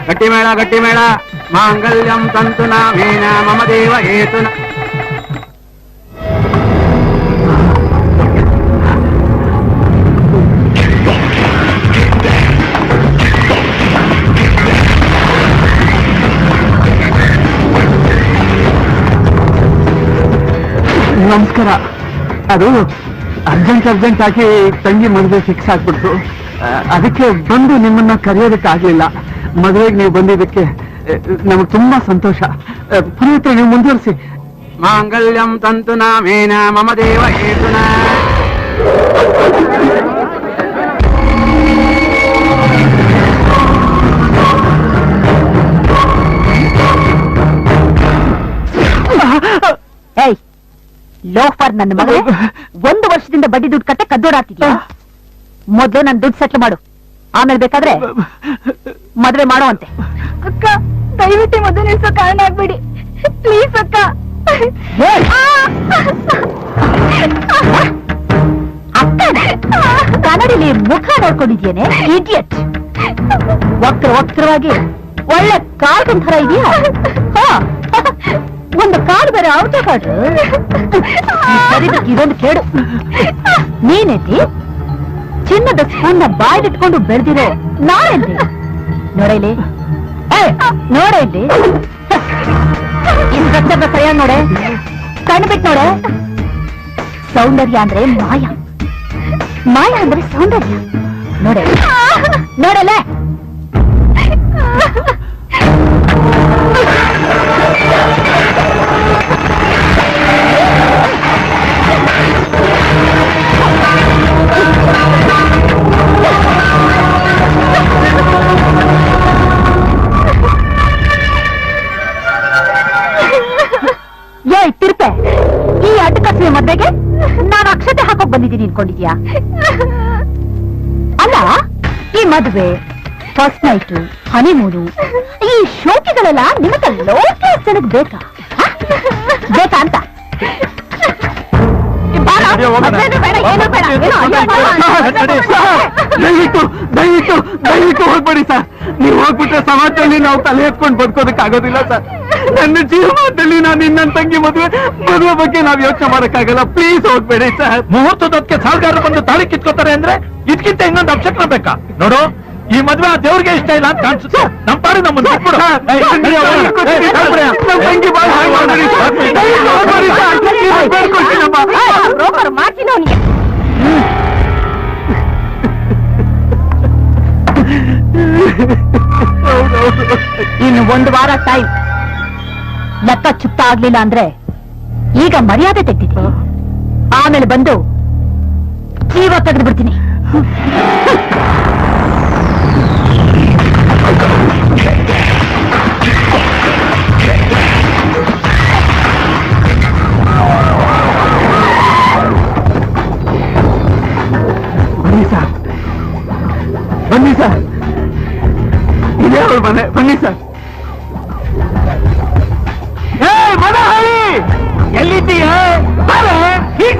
ಗಟ್ಟಿ ಮೇಳ ಮಾಂಗಲ್ಯಂ ತಂತು ನಾಮೇನ ಮಮ ದೇವ ಹೇತುನ. ನಮಸ್ಕಾರ. ಅದು ಅರ್ಜೆಂಟ್ ಆಗಿ ತಂಗಿ ಮದುವೆ ಫಿಕ್ಸ್ ಆಗ್ಬಿಡ್ತು. ಅದಕ್ಕೆ ಬಂದು ನಿಮ್ಮನ್ನ ಕರೆಯೋದಕ್ಕಾಗ್ಲಿಲ್ಲ. ಮದುವೆಗೆ ನೀವು ಬಂದಿದ್ದಕ್ಕೆ ನಮಗೆ ತುಂಬಾ ಸಂತೋಷ. ಪುರೋಹಿತರೆ, ನೀವು ಮುಂದುವರಿಸಿ. ಮಾಂಗಲ್ಯಂ ತಂತು ನಾಮೇನ ಮಮ ದೇವ ಹೇತುನ. ಲೋಫರ್ ನನ್ನ ಮಗಳು 1 ವರ್ಷದಿಂದ ಬಡ್ಡಿ ದುಡ್ಡು ಕಟ್ಟೆ ಕದ್ದೋಡಾಗ್ತಿದ್ಯಾ? ಮೊದ್ಲು ನನ್ ದುಡ್ಡು ಸೆಟ್ಲ್ ಮಾಡು, ಆಮೇಲೆ ಬೇಕಾದ್ರೆ ಮದ್ವೆ ಮಾಡೋ ಅಂತೆ. ಅಕ್ಕ, ದಯವಿಟ್ಟು ಮದುವೆ ನಿಲ್ಸೋ ಕಾರಣ ಆಗ್ಬೇಡಿ ಪ್ಲೀಸ್ ಅಕ್ಕ. ಕನ್ನಡಿಲಿ ಮುಖ ನೋಡ್ಕೊಂಡಿದ್ಯೇನೆ ಇಡಿಯಟ್. ವಕ್ರವಾಗಿ ಒಳ್ಳೆ ಕಾರ್ಟೂನ್ ತರ ಇದೆಯಾ? ಒಂದು ಕಾರ್ ಬೇರೆ ಔಟ್ ಕಾರ್ಡ್. ಇದೊಂದು ಕೇಡು. ನೀನೆದ್ದಿ ಚಿನ್ನದ ಸ್ಪೂನ್ನ ಬಾಯ್ದಿಟ್ಕೊಂಡು ಬೆಳೆದಿರೋ ನಾನೆದ್ದಿ. ನೋಡಲಿ ನೋಡಲಿ, ಇನ್ ಗದ್ದದ ಸರಿಯಾಗಿ ನೋಡೆ, ಕಣ್ಬಿಟ್ಟು ನೋಡೆ. ಸೌಂದರ್ಯ ಅಂದ್ರೆ ಮಾಯ ಅಂದ್ರೆ ಸೌಂದರ್ಯ. ನೋಡಲ್ಲ. ತಿರ್ಪೆ, ಈ ಅಡ್ಡಕಸುವೆ ಮದ್ವೆಗೆ ನಾನು ಅಕ್ಷತೆ ಹಾಕೋಕ್ ಬಂದಿದ್ದೀನಿ ಅನ್ಕೊಂಡಿದ್ಯಾ? ಅಲ್ಲ, ಈ ಮದುವೆ, ಫಸ್ಟ್ ನೈಟ್, ಹನಿಮೂನು, ಈ ಶೋಕಿಗಳೆಲ್ಲ ನಿಮಗೆ ಲೋಕ ಜನಕ್ಕೆ ಬೇಕಾ ಅಂತ? ದಯವಿಟ್ಟು ಹೋಗ್ಬೇಡಿ ಸರ್. ನೀವು ಹೋಗ್ಬಿಟ್ರೆ ಸಮಾಜದಲ್ಲಿ ನಾವು ತಲೆ ಎತ್ಕೊಂಡು ಬದುಕೋದಕ್ಕಾಗೋದಿಲ್ಲ ಸರ್. ನನ್ನ ಜೀವನದಲ್ಲಿ ನಾನು ಇನ್ನೊಂದು ತಂಗಿ ಮದುವೆ ಬಗ್ಗೆ ನಾವು ಯೋಚನೆ ಮಾಡಕ್ಕಾಗಲ್ಲ. ಪ್ಲೀಸ್ ಹೋಗ್ಬೇಡಿ ಸರ್. ಮುಹೂರ್ತದಕ್ಕೆ ಸಾಲಗಾರರು ಬಂದು ತಾಳಿ ಕಿತ್ಕೋತಾರೆ ಅಂದ್ರೆ ಇದಕ್ಕಿಂತ ಇನ್ನೊಂದು ಅಪ್ಶಕ್ನ ಬೇಕಾ? ನೋಡು, ಈ ಮದ್ವೆ ಆ ದೇವ್ರಿಗೆ ಇಷ್ಟ ಇಲ್ಲ ಅಂತ ಕಾಣಿಸುತ್ತೆ. ನಮ್ಮ ಪಾಡಿ ನಮ್ಮನ್ನು ಮಾಡ್ತೀನಿ ಅವನಿಗೆ. ಇನ್ನು 1 ವಾರ ಟೈಮ್. ಲೆಕ್ಕ ಚುಪ್ತ ಆಗ್ಲಿಲ್ಲ ಅಂದ್ರೆ ಈಗ ಮರ್ಯಾದೆ ತೆಗ್ದಿದ್ದೀನಿ, ಆಮೇಲೆ ಬಂದು ಜೀವ ತೆಗೆದು ಬಿಡ್ತೀನಿ. ಬನ್ನಿ ಸರ್, ಇದೇ ಅವ್ರ ಮನೆ. ಬನ್ನಿ ಸರ್. ಎಲ್ಲಿದ್ದೀಯ? ಈಗ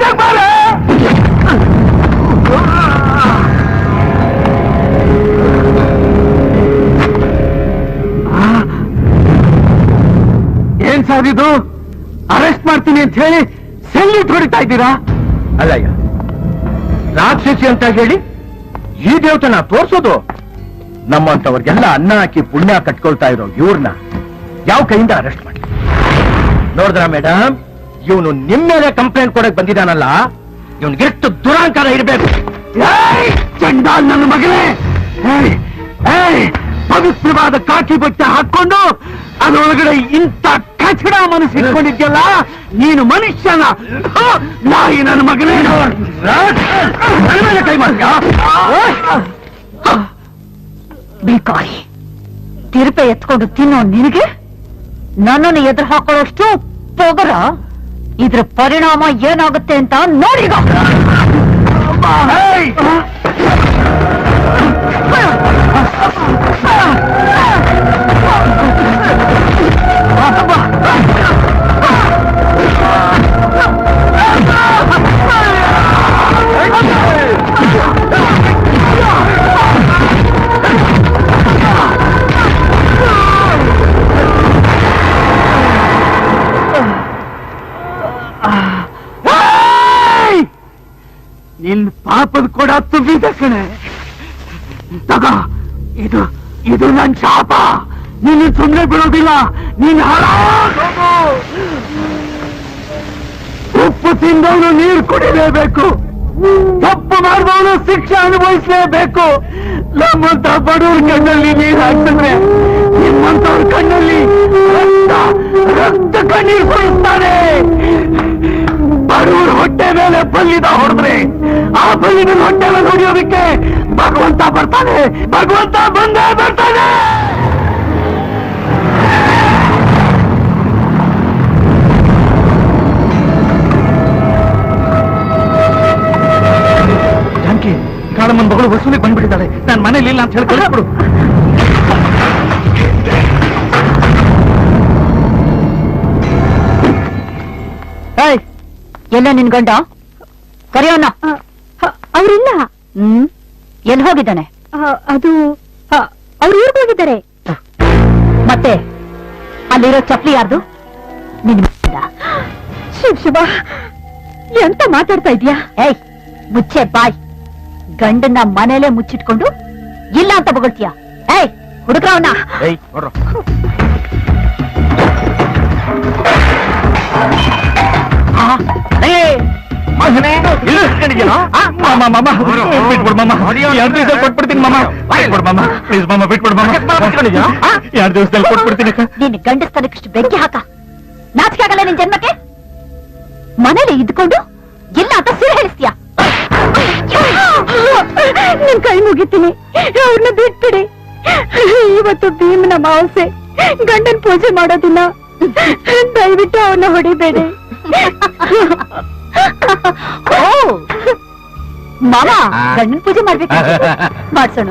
ಏನ್ ಸರ್ ಇದು? ಅರೆಸ್ಟ್ ಮಾಡ್ತೀನಿ ಅಂತ ಹೇಳಿ ಸೆಲ್ಯೂಟ್ ಹೊಡಿತಾ ಇದ್ದೀರಾ? ಅಲ್ಲಯ್ಯ, ರಾಕ್ಷಸಿ ಅಂತ ಹೇಳಿ ಈ ದೇವತನ ತೋರ್ಸೋದು? ನಮ್ಮಂತವ್ರಿಗೆಲ್ಲ ಅನ್ನ ಹಾಕಿ ಪುಣ್ಯ ಕಟ್ಕೊಳ್ತಾ ಇರೋ ಇವ್ರನ್ನ ಯಾವ ಕೈಯಿಂದ ಅರೆಸ್ಟ್ ಮಾಡಿ? ನೋಡಿದ್ರ ಮೇಡಮ್, ಇವನು ನಿಮ್ಮ ಮೇಲೆ ಕಂಪ್ಲೇಂಟ್ ಕೊಡಕ್ ಬಂದಿದ್ದಾನಲ್ಲ, ಇವನ್ಗೆ ಎಷ್ಟು ದುರಾಂಕಾರ ಇರಬೇಕು. ಚಂಡಾಲ್ ನನ್ನ ಮಗನೇ, ಪವಿತ್ರವಾದ ಕಾಕಿ ಬಟ್ಟೆ ಹಾಕೊಂಡು ಅದರೊಳಗಡೆ ಇಂಥ ಕಚಡ ಮನಸ್ಸು ಇಟ್ಕೊಂಡಿದ್ಯಲ್ಲ, ನೀನು ಮನುಷ್ಯನ? ನಾಯಿ ನನ್ನ ಮಗನೇ, ನನ್ನ ಮೇಲೆ ಕೈ ಮಾಡ್ತೀಯಾ? ಬೇಕಾರಿ ತಿರುಪೆ ಎತ್ಕೊಂಡು ತಿನ್ನೋ ನಿನಗೆ ನನ್ನನ್ನು ಎದುರು ಹಾಕೊಳ್ಳೋಷ್ಟು ಪೊಗರ? ಇದ್ರ ಪರಿಣಾಮ ಏನಾಗುತ್ತೆ ಅಂತ ನೋಡಿಗ. ಶಾಪದ ಕೊಡ ತುಂಬಿದೆ ಕಣೆ. ತಗ, ಇದು ಇದು ನನ್ ಶಾಪ. ನೀನು ಸುಮ್ಮನೆ ಬಿಡೋದಿಲ್ಲ. ನೀನು ಹಾಳಾಗೋಗು. ಉಪ್ಪು ತಿಂದವನು ನೀರು ಕುಡಿಲೇಬೇಕು. ತಪ್ಪು ಮಾಡುವವನು ಶಿಕ್ಷೆ ಅನುಭವಿಸಲೇಬೇಕು. ನಮ್ಮಂತ ಬಡವ್ರ ಕಣ್ಣಲ್ಲಿ ನೀರು ಹಾಕ್ತಿದ್ರೆ ನಿಮ್ಮಂತವ್ರ ಕಣ್ಣಲ್ಲಿ ರಕ್ತ ಕಣ್ಣೀರು ಸುರಿಸ್ತಾನೆ. ಬಡವ್ರ ಹೊಟ್ಟೆ ಮೇಲೆ ಬಲ್ಲಿದ ಹೊಡೆದ್ರೆ ಆ ಬಲ್ಲಿನ ಹೊಟ್ಟೆ ಮೇಲೆ ಹೊಡೆಯೋದಕ್ಕೆ ಭಗವಂತ ಬರ್ತಾನೆ. ಭಗವಂತ ಬಂದೇ ಬರ್ತಾನೆ. ಜಾನಕಿ, ಕಾಳಮ್ಮನ ಮಗಳು ವಸೂಲಿಗೆ ಬಂದ್ಬಿಟ್ಟಿದ್ದಾಳೆ. ನಾನು ಮನೇಲಿ ಇಲ್ಲ ಅಂತ ಹೇಳಿ ಕಳಿಸ್ಬಿಡು. ಎಲ್ಲ ನಿನ್ ಗಂಡ ಕರೆಯೋಣ. ಅವ್ರಿಲ್ಲ. ಎಲ್ಲಿ ಹೋಗಿದ್ದಾನೆ? ಅದು ಅವ್ರು ಊರ್ಗ್ ಹೋಗಿದ್ದಾರೆ. ಮತ್ತೆ ಅಲ್ಲಿರೋ ಚಪ್ಲಿ ಯಾರ್ದು? ನಿನ್ ಶಿವ, ಎಂತ ಮಾತಾಡ್ತಾ ಇದ್ಯಾ? ಏಯ್, ಮುಚ್ಚೆ ಬಾಯ್. ಗಂಡನ್ನ ಮನೇಲೆ ಮುಚ್ಚಿಟ್ಕೊಂಡು ಇಲ್ಲ ಅಂತ ಬೊಗಳ್ತೀಯ? ಏಯ್, ಹುಡುಗ್ರವನ್ನ. ನಿನ್ ಗಂಡಸ್ತನಕ್ಕಷ್ಟು ಬೆಂಕಿ ಹಾಕ. ನಾಚಿಕೆ ಆಗಲ್ಲ ನಿನ್ ಜನ್ಮಕ್ಕೆ? ಮನೇಲಿ ಇದ್ಕೊಂಡು ಇಲ್ಲ ಅಂತ ಸಿರಿ ಹೇಳಿಸ್ತೀಯ? ನಿನ್ ಕೈ ಮುಗಿತೀನಿ, ಅವ್ರನ್ನ ಬಿಟ್ಬಿಡಿ. ಇವತ್ತು ಭೀಮನ ಅಮಾವಾಸ್ಯೆ, ಗಂಡನ್ ಪೂಜೆ ಮಾಡೋದಿಲ್ಲ. ದಯವಿಟ್ಟು ಅವನ್ನ ಹೊಡಿಬೇಡಿ. ಓ ಮಾಮ, ಗಂಡನ್ ಪೂಜೆ ಮಾಡ್ಬೇಕು. ಮಾಡ್ಸೋಣ.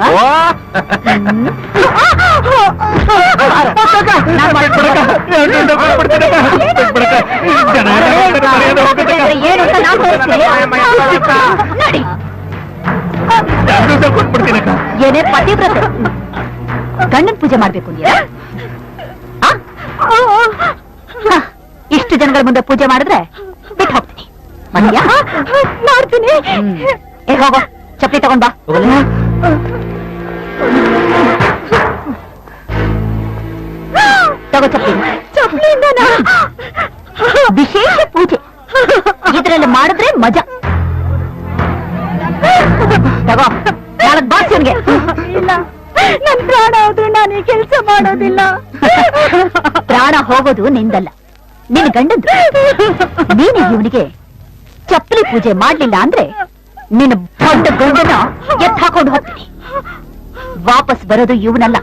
ಏನು ಅಂತ ನಾನು ತೋರಿಸ್ತೀನಿ. ಏನೇ ಪತಿವ್ರತೆ, ಗಂಡನ್ ಪೂಜೆ ಮಾಡ್ಬೇಕು ಅಂದ್ಯಾ? ಇಷ್ಟು ಜನಗಳ ಮುಂದೆ ಪೂಜೆ ಮಾಡಿದ್ರೆ ಬಿಟ್ಟು ಹೋಗ್ತೀನಿ. ಮಾಡ್ತೀನಿ. ಏ ಹೋಗೋ, ಚಪ್ಪಲಿ ತಗೊಂಡ್ ಬಾ. ತಗೋ ಚಪ್ಪಲಿ. ಚಪ್ಪಲಿಂದ ವಿಶೇಷ ಪೂಜೆ ಇದ್ರಲ್ಲಿ ಮಾಡಿದ್ರೆ ಮಜಾ. ತಗೋ, 4 ಬಾಕ್ಸ್ಗೆ. ಇಲ್ಲ, ನನ್ ಪ್ರಾಣ ಹೋದ್ರು ನಾನು ಈ ಕೆಲಸ ಮಾಡೋದಿಲ್ಲ. ಪ್ರಾಣ ಹೋಗೋದು ನಿಂದಲ್ಲ, ನಿನ್ ಗಂಡಂದು. ನೀನು ಇವನಿಗೆ ಚಪ್ಪಲಿ ಪೂಜೆ ಮಾಡ್ಲಿಲ್ಲ ಅಂದ್ರೆ ನಿನ್ನ ದೊಡ್ಡ ಗಂಡನ ಎತ್ ಹಾಕೊಂಡು ಹೋಗ್ತೀನಿ. ವಾಪಸ್ ಬರೋದು ಇವನಲ್ಲ,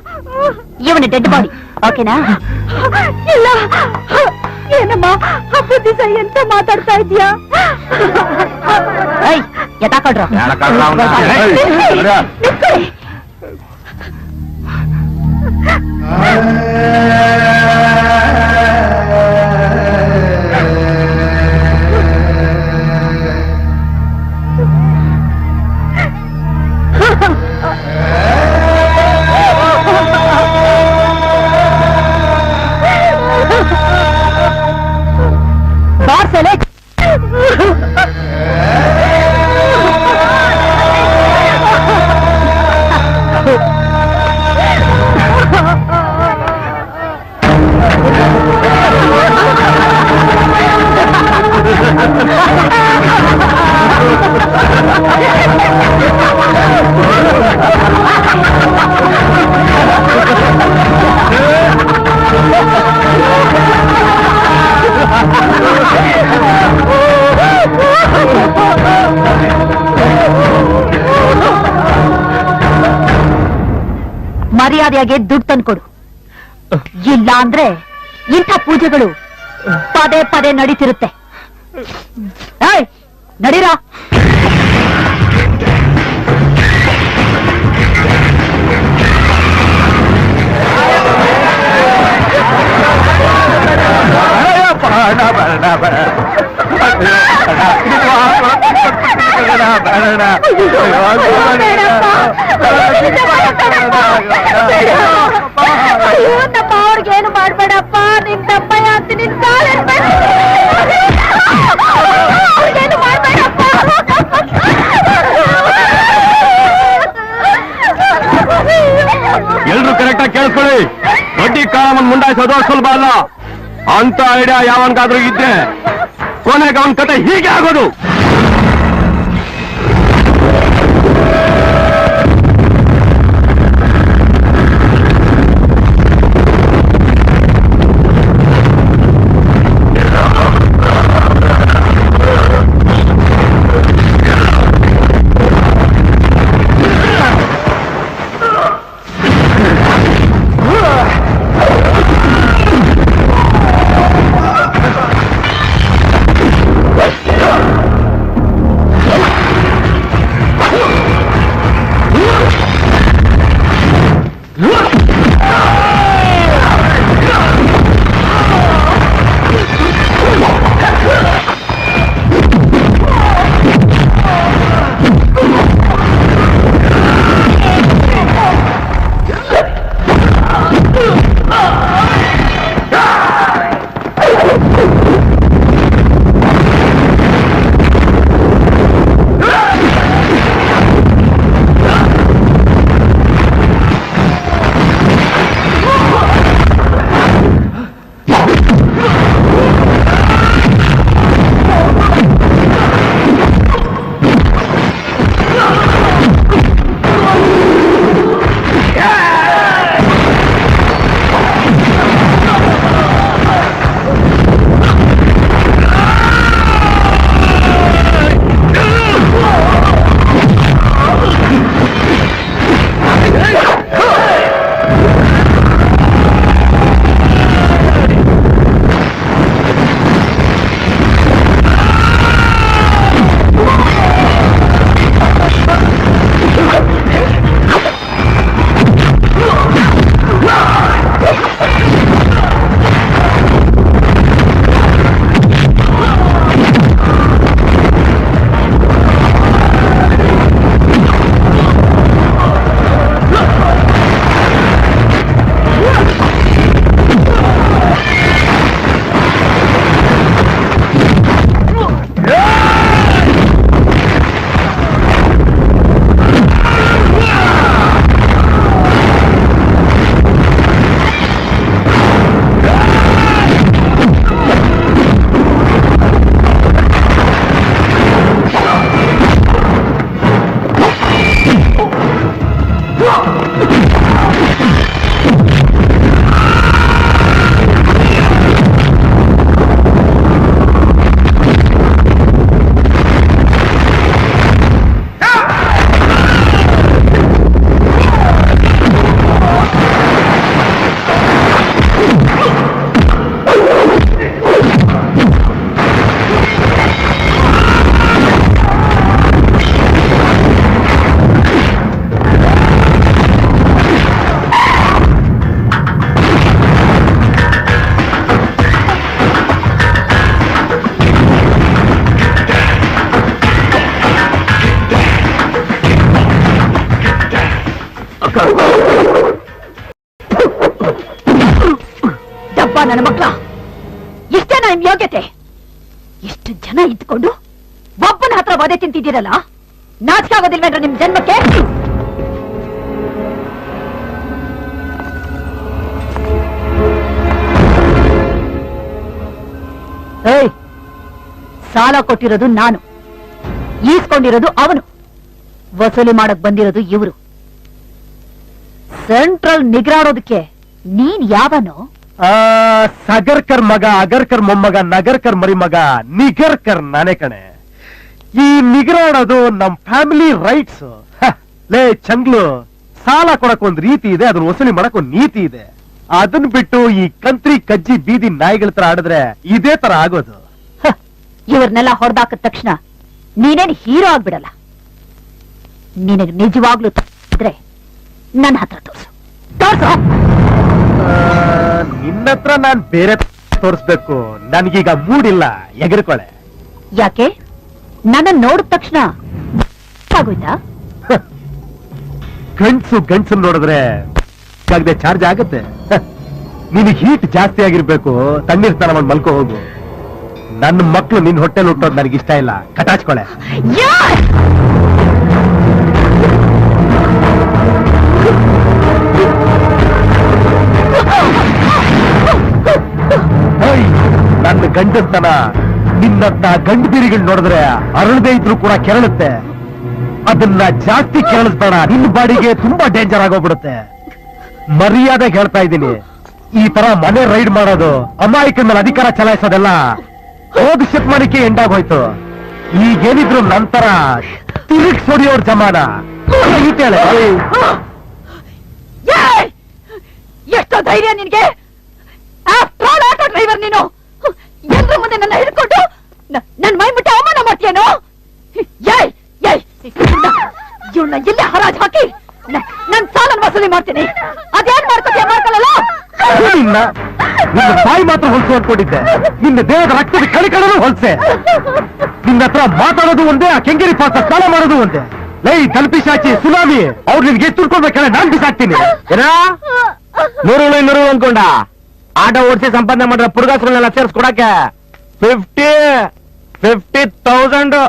ಇವನ ಡೆಡ್ ಬಾಡಿ. ಓಕೆನಾ? ಇಲ್ಲ. ಏನಮ್ಮ ಹಬ್ಬದ ದಿವಸ ಎಂತ ಮಾತಾಡ್ತಾ ಇದ್ಯಾ? ಎತ್ತಾಕೊಡ್ರ. ಬಾರ್ಸಲೆ ಮರ್ಯಾದೆಯಾಗಿ ದುಡ್ಡು ತಂದ್ಕೊಡು. ಇಲ್ಲ ಅಂದ್ರೆ ಇಂಥ ಪೂಜೆಗಳು ಪದೇ ಪದೇ ನಡೀತಿರುತ್ತೆ. ನಡೀರಾ. ಅಯ್ಯೋ, ನಮ್ಮ ಅವ್ರಿಗೇನು ಮಾಡ್ಬೇಡಪ್ಪ. ನಿನ್ ತಪ್ಪಯ್ಯ ಅಂತ ನಿನ್ ಅವ್ರಿಗೇನು ಮಾಡ್ಬೇಡಪ್ಪ. ಕಾಲವನ್ನು ಮುಂಡಾಯಿಸೋದು ಸುಲಭ ಅಲ್ಲ ಅಂತ ಐಡಿಯಾ ಯಾವನ್ಗಾದ್ರೂ ಇದ್ರೆ ಕೊನೆಗೆ ಅವನ ಕತೆ ಹೀಗೆ ಆಗೋದು. ದಬ್ಬ ನನ್ನ ಮಕ್ಕಳ, ಇಷ್ಟೇನಾ ನಿಮ್ ಯೋಗ್ಯತೆ? ಇಷ್ಟು ಜನ ಇದ್ಕೊಂಡು ಒಬ್ಬನ ಹತ್ರ ವಧೆ ತಿಂತಿದ್ದೀರಲ್ಲ, ನಾಚಿಕೆ ಆಗೋದಿಲ್ವೇನ್ರ ನಿಮ್ ಜನ್ಮಕ್ಕೆ? ಏಯ್, ಸಾಲ ಕೊಟ್ಟಿರೋದು ನಾನು, ಈಸ್ಕೊಂಡಿರೋದು ಅವನು, ವಸೂಲಿ ಮಾಡಕ್ ಬಂದಿರೋದು ಇವರು. ಸೆಂಟ್ರಲ್ ನಿಗ್ರಾಡೋದಕ್ಕೆ ನೀನ್ ಯಾವನು? ಸಗರ್ಕರ್ ಮಗ, ಅಗರ್ಕರ್ ಮೊಮ್ಮಗ, ನಗರ್ಕರ್ ಮರಿಮಗ, ನಿಗರ್ಕರ್ ನಾನೇ ಕಣೆ. ಈ ನಿಗ್ರಾಡೋದು ನಮ್ ಫ್ಯಾಮಿಲಿ ರೈಟ್ಸ್. ಲೇ ಚಂಗ್ಲು, ಸಾಲ ಕೊಡಕ್ ಒಂದ್ ರೀತಿ ಇದೆ, ಅದನ್ನ ವಸೂಲಿ ಮಾಡಕ್ ಒಂದ್ ನೀತಿ ಇದೆ. ಅದನ್ ಬಿಟ್ಟು ಈ ಕಂತ್ರಿ ಕಜ್ಜಿ ಬೀದಿ ನಾಯಿಗಳ ತರ ಆಡಿದ್ರೆ ಇದೇ ತರ ಆಗೋದು. ಇವ್ರನ್ನೆಲ್ಲ ಹೊಡೆದಾಕಿದ ತಕ್ಷಣ ನೀನೇನ್ ಹೀರೋ ಆಗ್ಬಿಡಲ್ಲ. ನಿನಗ್ ನಿಜವಾಗ್ಲೂ ಇದ್ರೆ ನನ್ನ ಹತ್ರ ತೋರ್ಸು. ನಿನ್ನತ್ರ ನಾನ್ ಬೇರೆ ತೋರಿಸ್ಬೇಕು, ನನ್ಗೀಗ ಮೂಡಿಲ್ಲ, ಎಗರ್ಕೊಳೆ. ಯಾಕೆ? ನನ್ನ ನೋಡಿದ ತಕ್ಷಣ ಆಗೋಯ್ತಾ? ಗಂಡ್ಸು ನೋಡಿದ್ರೆ ಚಾರ್ಜ್ ಆಗುತ್ತೆ. ನಿನಗೆ ಹೀಟ್ ಜಾಸ್ತಿ ಆಗಿರ್ಬೇಕು, ತಣ್ಣೀರ್ ಸ್ನಾನ ಮಾಡಿ ಮಲ್ಕೋ ಹೋಗು. ನನ್ನ ಮಕ್ಳು ನಿನ್ ಹೊಟ್ಟೆಲ್ ಹುಟ್ಟೋದು ನನಗಿಷ್ಟ ಇಲ್ಲ, ಕಟಾಚ್ಕೊಳೆ. ಗಂಡಸ್ತನ ನಿನ್ನಂತ ಗಂಡು ಬೀರಿಗಳು ನೋಡಿದ್ರೆ ಅರಳದೇ ಇದ್ರು ಕೂಡ ಕೆರಳುತ್ತೆ. ಅದನ್ನ ಜಾಸ್ತಿ ಕೆರಳಿಸ್ಬೇಡ, ನಿನ್ನ ಬಾಡಿಗೆ ತುಂಬಾ ಡೇಂಜರ್ ಆಗೋಗ್ಬಿಡುತ್ತೆ. ಮರ್ಯಾದೆ ಹೇಳ್ತಾ ಇದ್ದೀನಿ, ಈ ತರ ಮನೆ ರೈಡ್ ಮಾಡೋದು, ಅಮಾಯಕನ ಮೇಲೆ ಅಧಿಕಾರ ಚಲಾಯಿಸೋದೆಲ್ಲ ಹೋದ ಶತಮಾನಕ್ಕೆ ಎಂಡಾಗೋಯ್ತು. ಈಗೇನಿದ್ರು ನಂತರ ತಿರುಗ್ ಸೊಡಿಯೋರ್ ಜಮಾನ. ಎಷ್ಟೋ ಧೈರ್ಯ ನಿನ್ಗೆ? ಆಟೋ ಡ್ರೈವರ್ ನೀನು ಎಲ್ರ ಮುಂದೆ ನನ್ನ ಹಿಡ್ಕೊಂಡು ನನ್ ಮೈ ಮುಟ್ಟ ಅವಮಾನ ಮಾಡ್ತೀಯೇನೋ? ಇವನ್ನ ಇಲ್ಲೇ ಹರಾಜ್ ಹಾಕಿ ನನ್ ಸಾಲನ್ ವಸೂಲಿ ಮಾಡ್ತೀನಿ. ಅದೇನ್ ಮಾಡ್ಕೊತೀಯ ಮಾಡ್ಕೊಳ್ಳಲ್ಲ. ನಿನ್ನ ಬಾಯಿ ಮಾತ್ರ ಹೊಲ್ಸು ಅನ್ಕೊಂಡಿದ್ದೆ, ನಿನ್ನ ದೇಹದ ರಕ್ತದ ಕಡಿಕಡನು ಹೊಲ್ಸೆ. ನಿನ್ನ ಹತ್ರ ಮಾತಾಡೋದು ಒಂದೇ, ಆ ಕೆಂಗೇರಿ ಪಾಸ ಸ್ನಾನ ಮಾಡೋದು ಒಂದೇ. ಲೈ ತಲುಪಿಸಾಚಿ ಸುನಾಮಿ ಅವ್ರು ನಿನ್ಗೆ ಎಷ್ಟು ತುಡ್ಕೊಳ್ಬೇಕಲ್ಲ ನಾನ್ ಬಿಸಾಕ್ತೀನಿ. ನೂರು ಅನ್ಕೊಂಡ ಆಟೋ ಓಡಿಸಿ ಸಂಪಾದನೆ ಮಾಡಿದ್ರೆ ಪುರುಗಾಸಗಳನ್ನೆಲ್ಲ ಸೇರಿಸ್ಕೊಡಕ್ಕೆ 50,000.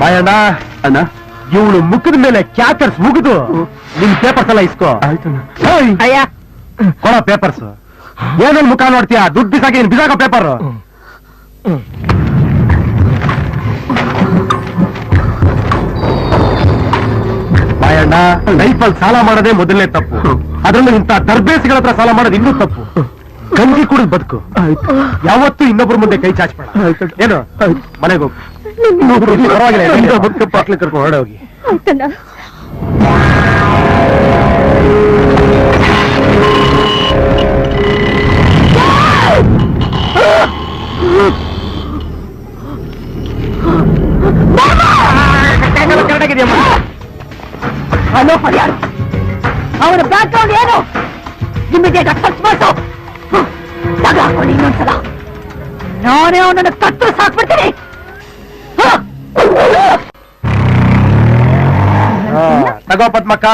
ಬಾಯಣ್ಣ ಅಣ್ಣ, ಇವಳು ಮುಖದ ಮೇಲೆ ಕ್ಯಾಚರ್ಸ್ ಮುಗಿದು ನಿನ್ ಪೇಪರ್ಸ್ ಎಲ್ಲ ಇಸ್ಕೋ. ಆಯ್ತಣ್ಣ. ಅಯ್ಯ ಕೊಡ ಪೇಪರ್ಸ್. ಏನೇನ್ ಮುಖ ನೋಡ್ತೀಯ? ದುಡ್ಡು ಬಿಸಾಕಿ ಬಿಸಾಕ ಪೇಪರ್. ಬಾಯಣ್ಣ, ಲೈಫಲ್ಲಿ ಸಾಲ ಮಾಡೋದೇ ಮೊದಲನೇ ತಪ್ಪು. ಅದ್ರಲ್ಲೂ ಇಂಥ ದರ್ಬೇಸಿಗಳ ಹತ್ರ ಸಾಲ ಮಾಡೋದು ಇನ್ನೂ ತಪ್ಪು. ಗಂಜಿ ಕುಡಿದ್ ಬದುಕು, ಯಾವತ್ತೂ ಇನ್ನೊಬ್ರ ಮುಂದೆ ಕೈ ಚಾಚ್ಬೇಡ. ಏನು ಮನೆಗೆ ಹೋಗು, ಪರವಾಗಿಲ್ಲ, ಮಕ್ಳು ಕರ್ಕೊಂಡು ಹೊರಡೋಗಿ. ಹಲೋ ಫರ್ಯಾದ್, ಅವನ ಬ್ಯಾಕ್ ಗ್ರೌಂಡ್ ಏನು? ಇಮಿಡಿಯೇಟ್ ಆಗಿ ಸರ್ಚ್ ಮಾಡು. ತಗ ಹಾಕೊಂಡು ಇನ್ನೊಂದ್ಸಲ ನಾನೇ ಅವನನ್ನು ಕತ್ತು ಸಾಕ್ಬಿಡ್ತೀನಿ. ತಗೋ ಪದ್ಮಕ್ಕ,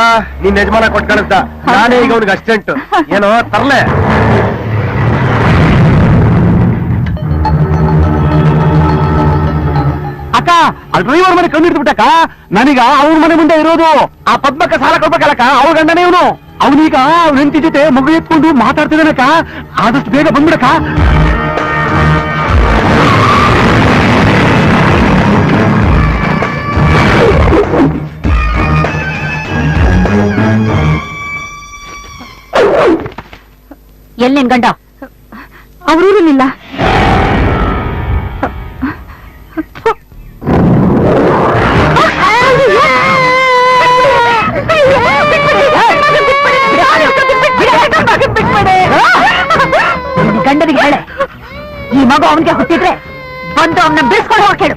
ನಿನ್ ಯಜಮಾನ ಕೊಟ್ಟು ಕಳಿಸ್ದ. ನಾನೇ ಈಗ ಅವ್ನಿಗೆ ಅಸಿಸ್ಟೆಂಟ್. ಏನೋ ತರ್ಲೆ? ಅಕ್ಕ, ಅಲ್ಲಿ ಡ್ರೈವರ್ ಮನೆ ಕಣ್ಣು ಹಿಡಿದ್ಬಿಟ್ಟಕ್ಕ. ನನೀಗ ಅವ್ರ ಮನೆ ಮುಂದೆ ಇರೋದು. ಆ ಪದ್ಮಕ್ಕ ಸಾಲ ಕೊಡ್ಬೇಕಲ್ಲಕ್ಕ, ಅವ್ರ ಗಂಡನೇ ಇವನು. ಅವನೀಗ ಅವ್ರ ಹೆಂಡತಿ ಜೊತೆ ಮಗು ಎತ್ಕೊಂಡು ಮಾತಾಡ್ತಿದ್ದಾನಕ್ಕ. ಆದಷ್ಟು ಬೇಗ ಬಂದ್ಬಿಡಕ್ಕ. ಎಲ್ಲಿ ನಿನ್ ಗಂಡ? ಅವ್ರೂರಲ್ಲಿಲ್ಲ. ಗಂಡನಿಗೆ ಹೇಳೆ, ಈ ಮಗು ಅವನಿಗೆ ಹುಟ್ಟಿದ್ರೆ ಬಂದು ಅವನ್ನ ಬಿಡಿಸ್ಕೊಂಡು ಹೋಗಿ ಕೇಳು.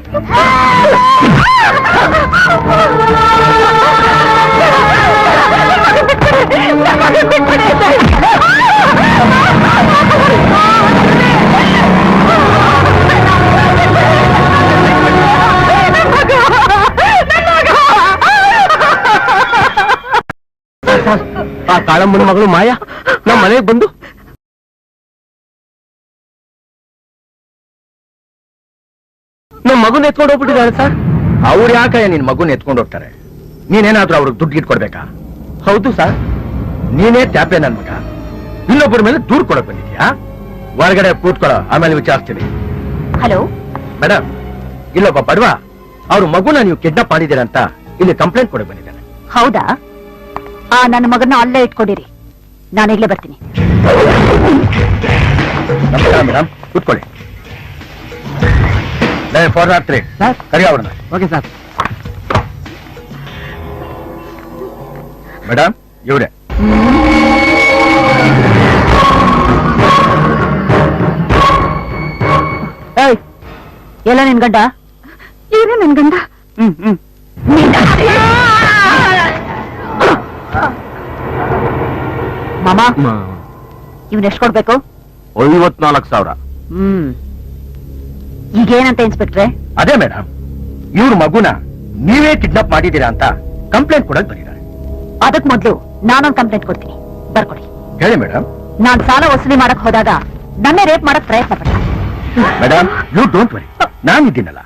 ಆ ಕಾಳಮ್ಮನ ಮಗಳು ಮಾಯಾ ನಮ್ಮ ಮನೆಗೆ ಬಂದು ನಮ್ಮ ಮಗುನ ಎತ್ಕೊಂಡು ಹೋಗ್ಬಿಟ್ಟಿದ್ದಾಳೆ ಸರ್. ಅವ್ರು ಯಾಕಯ್ಯ ನಿನ್ ಮಗುನ ಎತ್ಕೊಂಡು ಹೋಗ್ತಾರೆ? ನೀನೇನಾದ್ರೂ ಅವ್ರಿಗೆ ದುಡ್ಡು ಇಟ್ಕೊಡ್ಬೇಕಾ? ಹೌದು ಸರ್. ನೀನೇ ಟ್ಯಾಪೆ ನನ್ ಮಗ, ಇನ್ನೊಬ್ಬರ ಮೇಲೆ ದೂರ್ ಕೊಡಕ್ ಬಂದಿದ್ಯಾ? ಹೊರಗಡೆ ಕೂತ್ಕೊಳ್ಳೋ, ಆಮೇಲೆ ವಿಚಾರಿಸ್ತೀನಿ. ಹಲೋ ಮೇಡಮ್, ಇಲ್ಲೊಬ್ಬ ಬಡವ ಅವ್ರ ಮಗುನ ನೀವು ಕಿಡ್ನಾಪ್ ಮಾಡಿದ್ದೀರಾ ಅಂತ ಇಲ್ಲಿ ಕಂಪ್ಲೇಂಟ್ ಕೊಡಕ್ ಬಂದಿದ್ದಾನೆ. ಹೌದಾ? ಆ ನನ್ನ ಮಗನ ಅಲ್ಲೇ ಇಟ್ಕೊಂಡಿರಿ, ನಾನು ಇಲ್ಲೇ ಬರ್ತೀನಿ. ನಮಸ್ಕಾರ ಮೇಡಮ್, ಕೂತ್ಕೊಳ್ಳಿ. 403 ಕರಿ ಅವ್ರನ್ನ. Okay sir. ಮೇಡಮ್, ಇವ್ರೆ. ಎಲ್ಲ ನಿನ್ ಗಂಡ? ಏನು ನನ್ ಗಂಡ? ಮಾಮ, ಇವನ್ ಎಷ್ಟು ಕೊಡ್ಬೇಕು? 54,000. ಈಗೇನಂತ ಇನ್ಸ್ಪೆಕ್ಟ್ರೆ? ಅದೇ ಮೇಡಮ್, ಇವ್ರ ಮಗುನ ನೀವೇ ಕಿಡ್ನಾಪ್ ಮಾಡಿದ್ದೀರಾ ಅಂತ ಕಂಪ್ಲೇಂಟ್ ಕೊಡಕ್ ಬಂದಿದ್ದಾರೆ. ಅದಕ್ ಮೊದ್ಲು ನಾನೊಂದು ಕಂಪ್ಲೇಂಟ್ ಕೊಡ್ತೀನಿ, ಬರ್ಕೊಡಿ. ಹೇಳಿ ಮೇಡಮ್. ನಾನ್ ಸಾಲ ವಸೂಲಿ ಮಾಡಕ್ ಹೋದಾಗ ನನ್ನೇ ರೇಪ್ ಮಾಡಕ್ ಪ್ರಯತ್ನ ಪಟ್ಟ. ಮೇಡಮ್ ಯು ಡೋಂಟ್ ವರಿ ನಾನಿದ್ದೀನಲ್ಲ.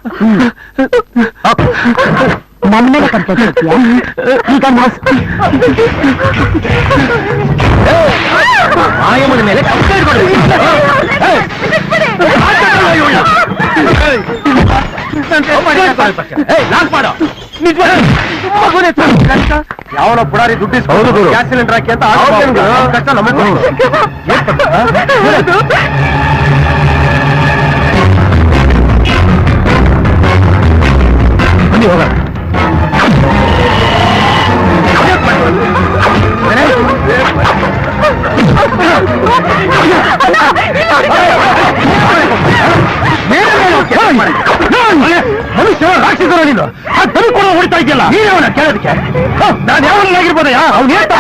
ನನ್ನ ಮೇಲೆ ಕಂಪ್ಲೇಂಟ್ ಕೊಡ್ತೀಯಾ? ಈಗ ಮಾಯಮ್ಮನ ಮೇಲೆ ಯಾವನ ಪುಡಾರಿ ದುಡ್ಡು ಗ್ಯಾಸ್ ಸಿಲಿಂಡರ್ ಹಾಕಿ ಅಂತ ಕಷ್ಟ ನಮಗೆ ಬನ್ನಿ ಹೋಗೋಣ. ಮನುಷ್ಯ ರಾಕ್ಷಸರ ನೀನು ಆ ದನಿ ಕೂಡ ಹೊಡಿತಾ ಇದೆಯಲ್ಲ ನೀವನ ಕೇಳೋದಕ್ಕೆ ನಾನು ಯಾವನಾಗಿರ್ಬೋದಯ್ಯ ಅವ್ನು ಹೊಡಿತಾ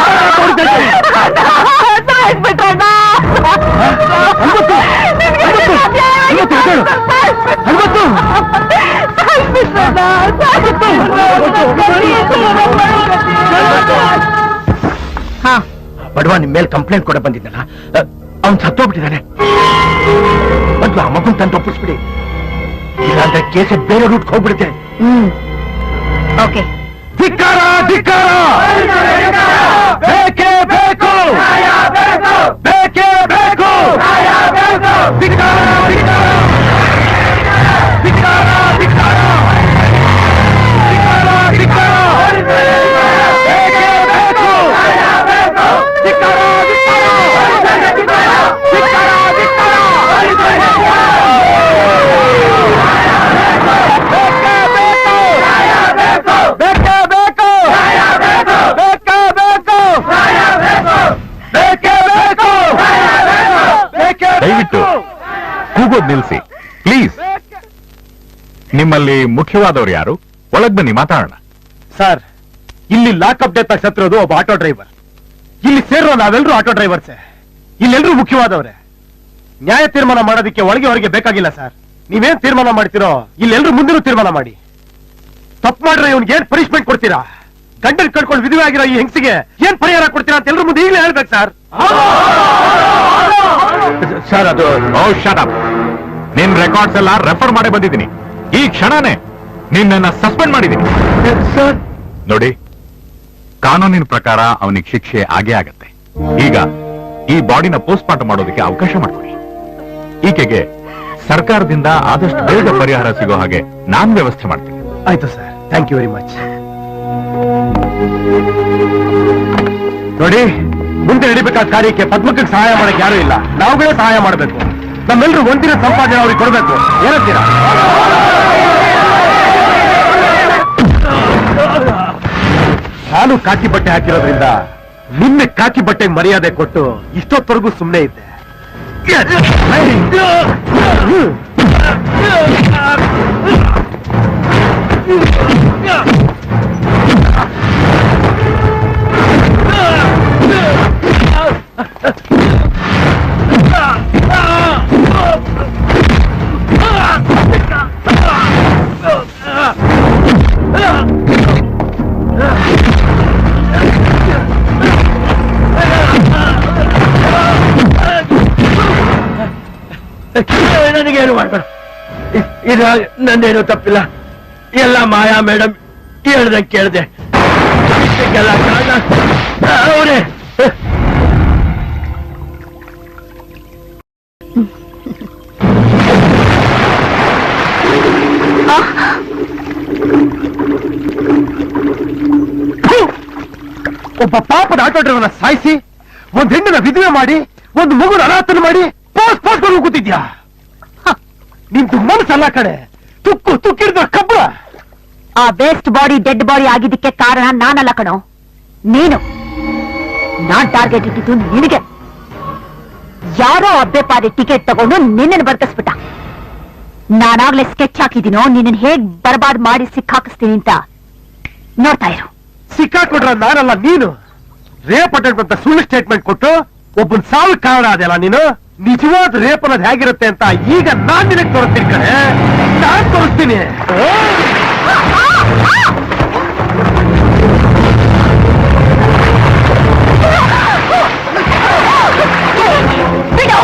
ಬಡವ ನಿಮ್ ಮೇಲೆ ಕಂಪ್ಲೇಂಟ್ ಕೂಡ ಬಂದಿದ್ದಲ್ಲ ಅವ್ನು ಸತ್ತೋಗ್ಬಿಟ್ಟಿದ್ದಾನೆ. ಮೊದ್ಲು ಆ ಮಗುನ್ ತಂದು ಒಪ್ಪಿಸ್ಬಿಡಿ, ಇಲ್ಲಾಂದ್ರೆ ಕೇಸ ಬೇರೆ ರೂಟ್ಗೆ ಹೋಗ್ಬಿಡುತ್ತೆ. ಓಕೆ. ಧಿಕ್ಕಾರ ಧಿಕ್ಕಾರ, ಬೇಕೇ ಬೇಕು, ಬೇಕೇ ಬೇಕು, ಧಿಕ್ಕಾರ ಧಿಕ್ಕಾರ, ಧಿಕ್ಕಾರ ಧಿಕ್ಕಾರ, ಧಿಕ್ಕಾರ ಧಿಕ್ಕಾರ, ಬೇಕೇ ಬೇಕು, ಧಿಕ್ಕಾರ ದಯವಿಟ್ಟು ಕೂಗೋದ್ ನಿಲ್ಸಿ ಪ್ಲೀಸ್. ನಿಮ್ಮಲ್ಲಿ ಮುಖ್ಯವಾದವರು ಯಾರು? ಒಳಗ್ ಬನ್ನಿ ಮಾತಾಡೋಣ. ಸರ್, ಇಲ್ಲಿ ಲಾಕಪ್ ಡೆತ್ ಆಗಿ ಸತ್ತಿರೋದು ಒಬ್ಬ ಆಟೋ ಡ್ರೈವರ್. ಇಲ್ಲಿ ಸೇರೋ ನಾವೆಲ್ಲರೂ ಆಟೋ ಡ್ರೈವರ್ಸೇ. ಇಲ್ಲೆಲ್ಲರೂ ಮುಖ್ಯವಾದವ್ರೆ. ನ್ಯಾಯ ತೀರ್ಮಾನ ಮಾಡೋದಕ್ಕೆ ಒಳಗೆ ಹೊರಗೆ ಬೇಕಾಗಿಲ್ಲ ಸರ್. ನೀವೇನ್ ತೀರ್ಮಾನ ಮಾಡ್ತೀರೋ ಇಲ್ಲೆಲ್ಲರೂ ಮುಂದಿನ ತೀರ್ಮಾನ ಮಾಡಿ. ತಪ್ಪು ಮಾಡ್ರೆ ಇವ್ನಿಗೆ ಏನ್ ಪನಿಷ್ಮೆಂಟ್ ಕೊಡ್ತೀರಾ? ಗಂಡನ್ ಕಳ್ಕೊಂಡು ವಿಧವೆ ಆಗಿರೋ ಈ ಹೆಂಗಸಿಗೆ ಏನ್ ಪರಿಹಾರ ಕೊಡ್ತೀರಾ ಅಂತ ಎಲ್ಲರೂ ಮುಂದೆ ಈಗಲೇ ಹೇಳ್ಬೇಕು ಸರ್. ಸರ್ ಅದು ಶಾಟ್ ಅಪ್. ನಿನ್ ರೆಕಾರ್ಡ್ಸ್ ಎಲ್ಲ ರೆಫರ್ ಮಾಡಿ ಬಂದಿದ್ದೀನಿ. ಈ ಕ್ಷಣನೇ ನಿನ್ನನ್ನ ಸಸ್ಪೆಂಡ್ ಮಾಡಿದ್ದೀನಿ. ಸರ್ ನೋಡಿ, ಕಾನೂನಿನ ಪ್ರಕಾರ ಅವನಿಗೆ ಶಿಕ್ಷೆ ಆಗೇ ಆಗತ್ತೆ. ಈಗ ಈ ಬಾಡಿನ ಪೋಸ್ಟ್ ಮಾರ್ಟಮ್ ಮಾಡೋದಕ್ಕೆ ಅವಕಾಶ ಮಾಡ್ಕೊಡಿ. ಈಕೆಗೆ ಸರ್ಕಾರದಿಂದ ಆದಷ್ಟು ಬೇಗ ಪರಿಹಾರ ಸಿಗೋ ಹಾಗೆ ನಾನ್ ವ್ಯವಸ್ಥೆ ಮಾಡ್ತೀನಿ. ಆಯ್ತು sir, thank you very much. ನೋಡಿ, ಮುಂದೆ ನಡಿಬೇಕಾದ ಕಾರ್ಯಕ್ಕೆ ಪದ್ಮಕ್ಕೆ ಸಹಾಯ ಮಾಡಕ್ಕೆ ಯಾರು ಇಲ್ಲ. ನಾವುಗಳೇ ಸಹಾಯ ಮಾಡಬೇಕು. ನಮ್ಮೆಲ್ಲರೂ ಒಂದಿನ ಸಂಪಾದನೆ ಅವ್ರಿಗೆ ಕೊಡಬೇಕು. ಏನಂತೀರಾ? ನಾನು ಕಾಕಿ ಬಟ್ಟೆ ಹಾಕಿರೋದ್ರಿಂದ ನಿನ್ನೆ ಕಾಕಿ ಬಟ್ಟೆಗೆ ಮರ್ಯಾದೆ ಕೊಟ್ಟು ಇಷ್ಟೊತ್ತವರೆಗೂ ಸುಮ್ಮನೆ ಇದ್ದೆ. ನನಗೇನು ಮಾಡ್ಬೇಡ. ಇದು ನಂದೇನು ತಪ್ಪಿಲ್ಲ. ಎಲ್ಲ ಮಾಯಾ ಮೇಡಮ್ ಹೇಳ್ದೆ ಕೇಳ್ದೆ. ಅವರೇ ಒಬ್ಬ ಪಾಪದ ಆಟೋ ಡ್ರೈವರ್ನ ಸಾಯಿಸಿ, ಒಂದ್ ಹೆಣ್ಣನ್ನ ವಿಧವೆ ಮಾಡಿ, ಒಂದು ಮಗುನ ಅನಾಥನ ಮಾಡಿ ಪೋಸ್ಟ್ ಮಾಡ್ಕೊಂಡು ಕೂತಿದ್ಯಾ? ನಿಂತು ಮನಸ್ಸಲ್ಲ ಕಡೆ, ತುಕ್ಕು ತುಕ್ಕಿಡ್ದ ಕಬ್ಬ. ಆ ವೇಸ್ಟ್ ಬಾಡಿ ಡೆಡ್ ಬಾಡಿ ಆಗಿದ್ದಕ್ಕೆ ಕಾರಣ ನಾನಲ್ಲ ಕಣೋ, ನೀನು. ನಾನ್ ಟಾರ್ಗೆಟ್ ಇಟ್ಟಿದ್ದು ನಿನಗೆ. ಯಾರೋ ಅಬ್ಬೆ ಪಾದಿ ಟಿಕೆಟ್ ತಗೊಂಡು ನಿನ್ನನ್ನು ಬರ್ತಿಸ್ಬಿಟ್ಟ. ನಾನಾಗ್ಲೇ ಸ್ಕೆಚ್ ಹಾಕಿದ್ದೀನೋ ನಿನ್ನ ಹೇಗ್ ಬರ್ಬಾದ್ ಮಾಡಿ ಸಿಕ್ಕಾಕಿಸ್ತೀನಿ ಅಂತ ನೋಡ್ತಾ ಇರು. ಸಿಕ್ಕಾಕೊಟ್ರ ನಾನಲ್ಲ, ನೀನು. ರೇಪ್ ಅಟೆಂಪ್ಟ್ ಅಂತ ಸುಳ್ಳು ಸ್ಟೇಟ್ಮೆಂಟ್ ಕೊಟ್ಟು ಒಬ್ಬನ್ ಸಾವು ಕಾರಣ ಅದೆಲ್ಲ ನೀನು. ನಿಜವಾದ ರೇಪ್ ಅನ್ನೋದು ಹೇಗಿರುತ್ತೆ ಅಂತ ಈಗ ನಾನ್ ನಿನಗೆ ತೋರಿಸ್ತೀನಿ ಕಣೆ. ನಾನ್ ತೋರಿಸ್ತೀನಿ. ಬಿಡು.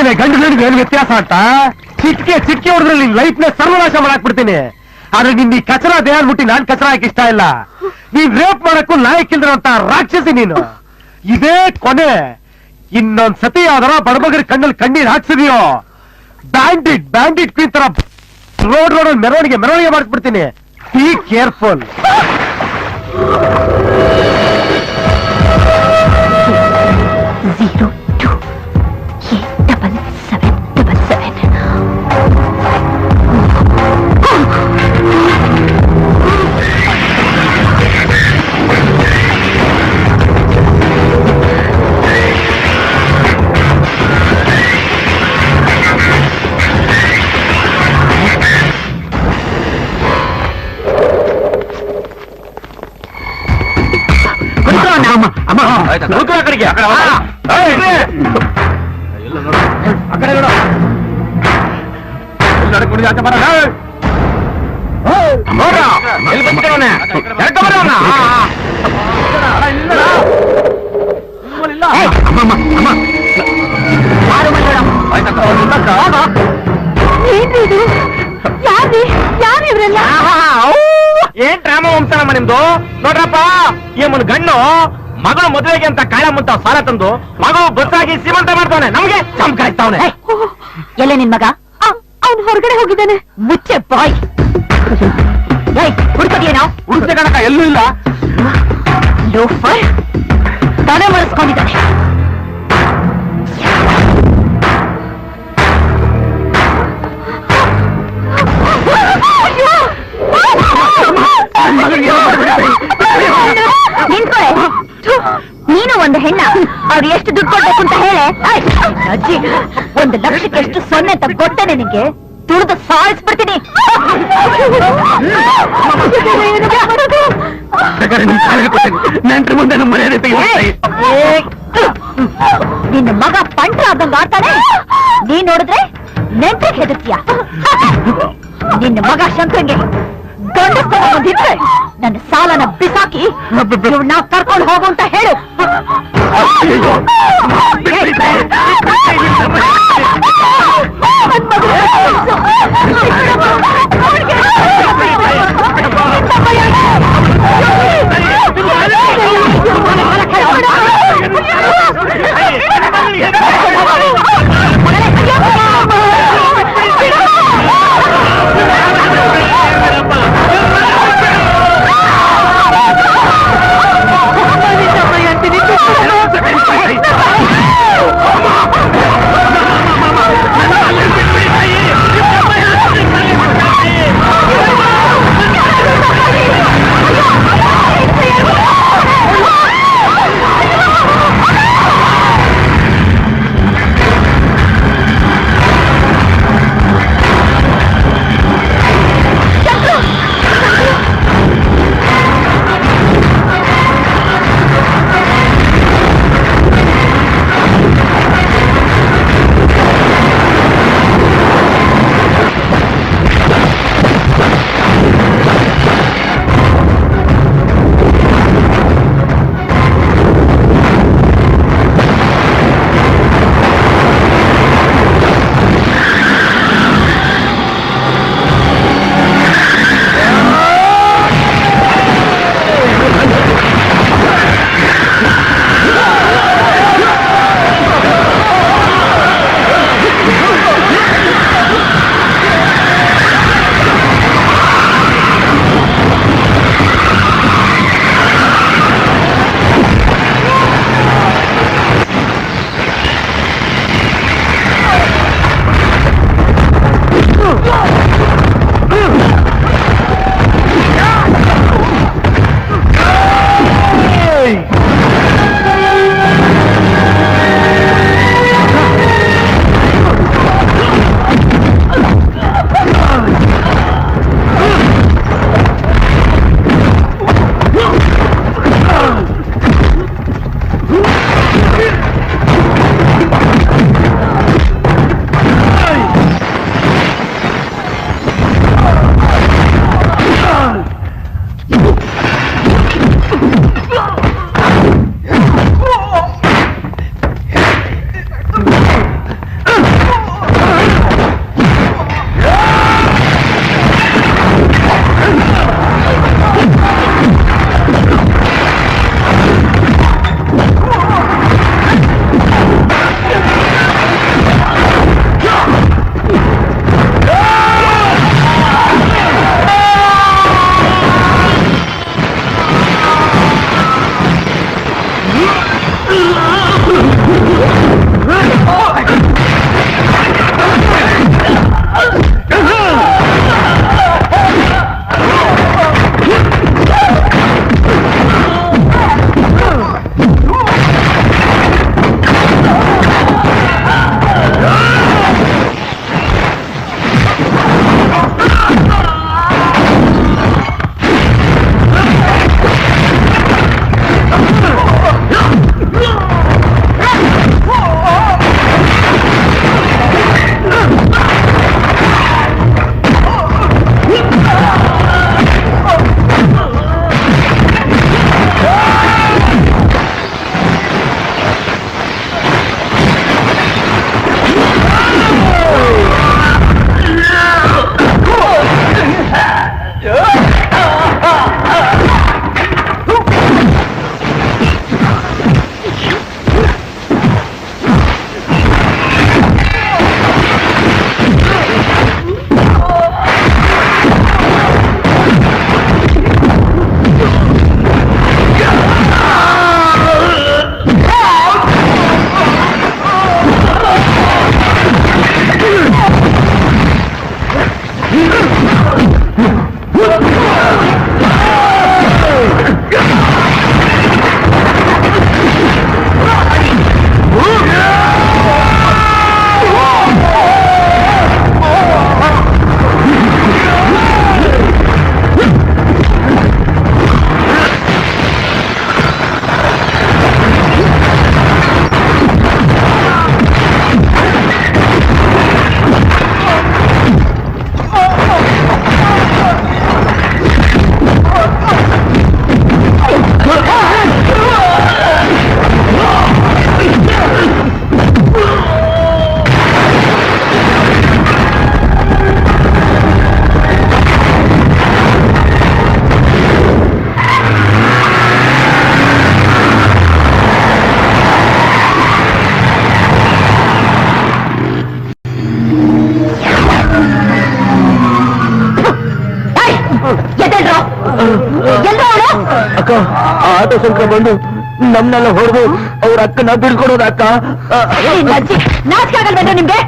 ನೋಡ್ದೇನೆ ಗಂಡು ಗಂಡು ಏನು ವ್ಯತ್ಯಾಸ ಅಂತ ಚಿಟ್ಕೆ ಹೊಡೆದ್ರೆ ನಿನ್ ಲೈಫ್ ನ ಸರ್ವನಾಶ ಮಾಡಾಕ್ಬಿಡ್ತೀನಿ. ಆದ್ರೆ ನಿನ್ ಈ ಕಚರ ದೇಹ ಮುಟ್ಟಿ ನಾನ್ ಕಚರ ಹಾಕಿ ಇಷ್ಟ ಇಲ್ಲ. ನೀನ್ ರೇಪ್ ಮಾಡಕ್ಕೂ ಲಾಯಕ್ಕಿಲ್ದಿರೋಂತ ರಾಕ್ಷಸಿ ನೀನು. ಇದೇ ಕೊನೆ. ಇನ್ನೊಂದ್ ಸತಿ ಯಾವ್ದಾರ ಬಡಬಗರ ಕಣ್ಣಲ್ಲಿ ಕಣ್ಣೀರ್ ಹಾಕ್ಸಿದೀಯೋ ಬ್ಯಾಂಡಿಟ್ ಕ್ವೀನ್ ತರ ರೋಡ್ ಮೆರವಣಿಗೆ ಮಾಡಿಸ್ಬಿಡ್ತೀನಿ. Be careful. ಏನ್ ಡ್ರಾಮ ವಂಶನಮ್ಮ ನಿಮ್ದು? ನೋಡ್ರಪ್ಪ, ಈ ಮುನ್ ಗಣ್ಣು ಮಗಳು ಮದುವೆಗೆ ಅಂತ ಕಾಳ ಮುಂತ ಸಾಲ ತಂದು ಮಗಳು ಬಸ್ಸಾಗಿ ಸೀಮಂತ ಮಾಡ್ತಾವನೆ. ನಮ್ಗೆ ಚಮಕಾಯ್ತಾವನೆ. ಎಲ್ಲ ನಿನ್ ಮಗ? ಅವ್ನು ಹೊರಗಡೆ ಹೋಗಿದ್ದಾನೆ. ಮುಚ್ಚೆ ಬಾಯ್. ಹುಡ್ಕೋದಿಯೇನೋ? ಹುಡುಕ್ತೆ ಕಣಕ ಎಲ್ಲೂ ಇಲ್ಲ. ಲೋಫರ್ ತಲೆ ಮರೆಸ್ಕೊಂಡಿದ್ದಾನೆ. ನಿಂತ್ಕೊಳ್ಳೆ. ನೀನು ಒಂದು ಹೆಣ್ಣ. ಅವ್ರು ಎಷ್ಟು ದುಡ್ಡು ಕೊಡ್ಬೇಕು ಅಂತ ಹೇಳೆ. ಅಜ್ಜಿ, 1 ಲಕ್ಷಕ್ಕೆ ಎಷ್ಟು ಸೊನ್ನೆ ಅಂತ ಗೊತ್ತೇನೆ ನಿಂಗೆ? ತುಳಿದು ಸಾಯಿಸ್ಬಿಡ್ತೀನಿ. ನೆಂಟ್ರ ಮುಂದೆ ನಮ್ಮ ಮನೆ ನಿನ್ನ ಮಗ ಪಂಟ್ರ ಆದಂಗ ಆಡ್ತಾನೆ. ನೀ ನೋಡಿದ್ರೆ ನೆಂಟ್ರಿಗೆ ಹೆದರ್ತೀಯ. ನಿನ್ನ ಮಗ ಶಂಕರಂಗೆ ಗಂಡಸ್ತನ ಬಂದಿದ್ರೆ ನನ್ನ ಸಾಲನ ಬಿಸಾಕಿ ನಾವು ಕರ್ಕೊಂಡು ಹೋಗು ಅಂತ ಹೇಳು. ಎಲ್ಲೋ ಅವಳು? ಅಕ್ಕ ಆಟೋ ಸಂಖ್ಯೆ ಬಂದು ನಮ್ನೆಲ್ಲ ಹೊಡೆದು ಅವ್ರ ಅಕ್ಕನ ಬಿಡ್ಕೊಡೋದ ಅಕ್ಕ. ನಿನ್ನ ಅಜ್ಜಿ ನಾಚಿಕೆ ಆಗಲ್ವೇನೋ ನಿಮ್ಗೆ?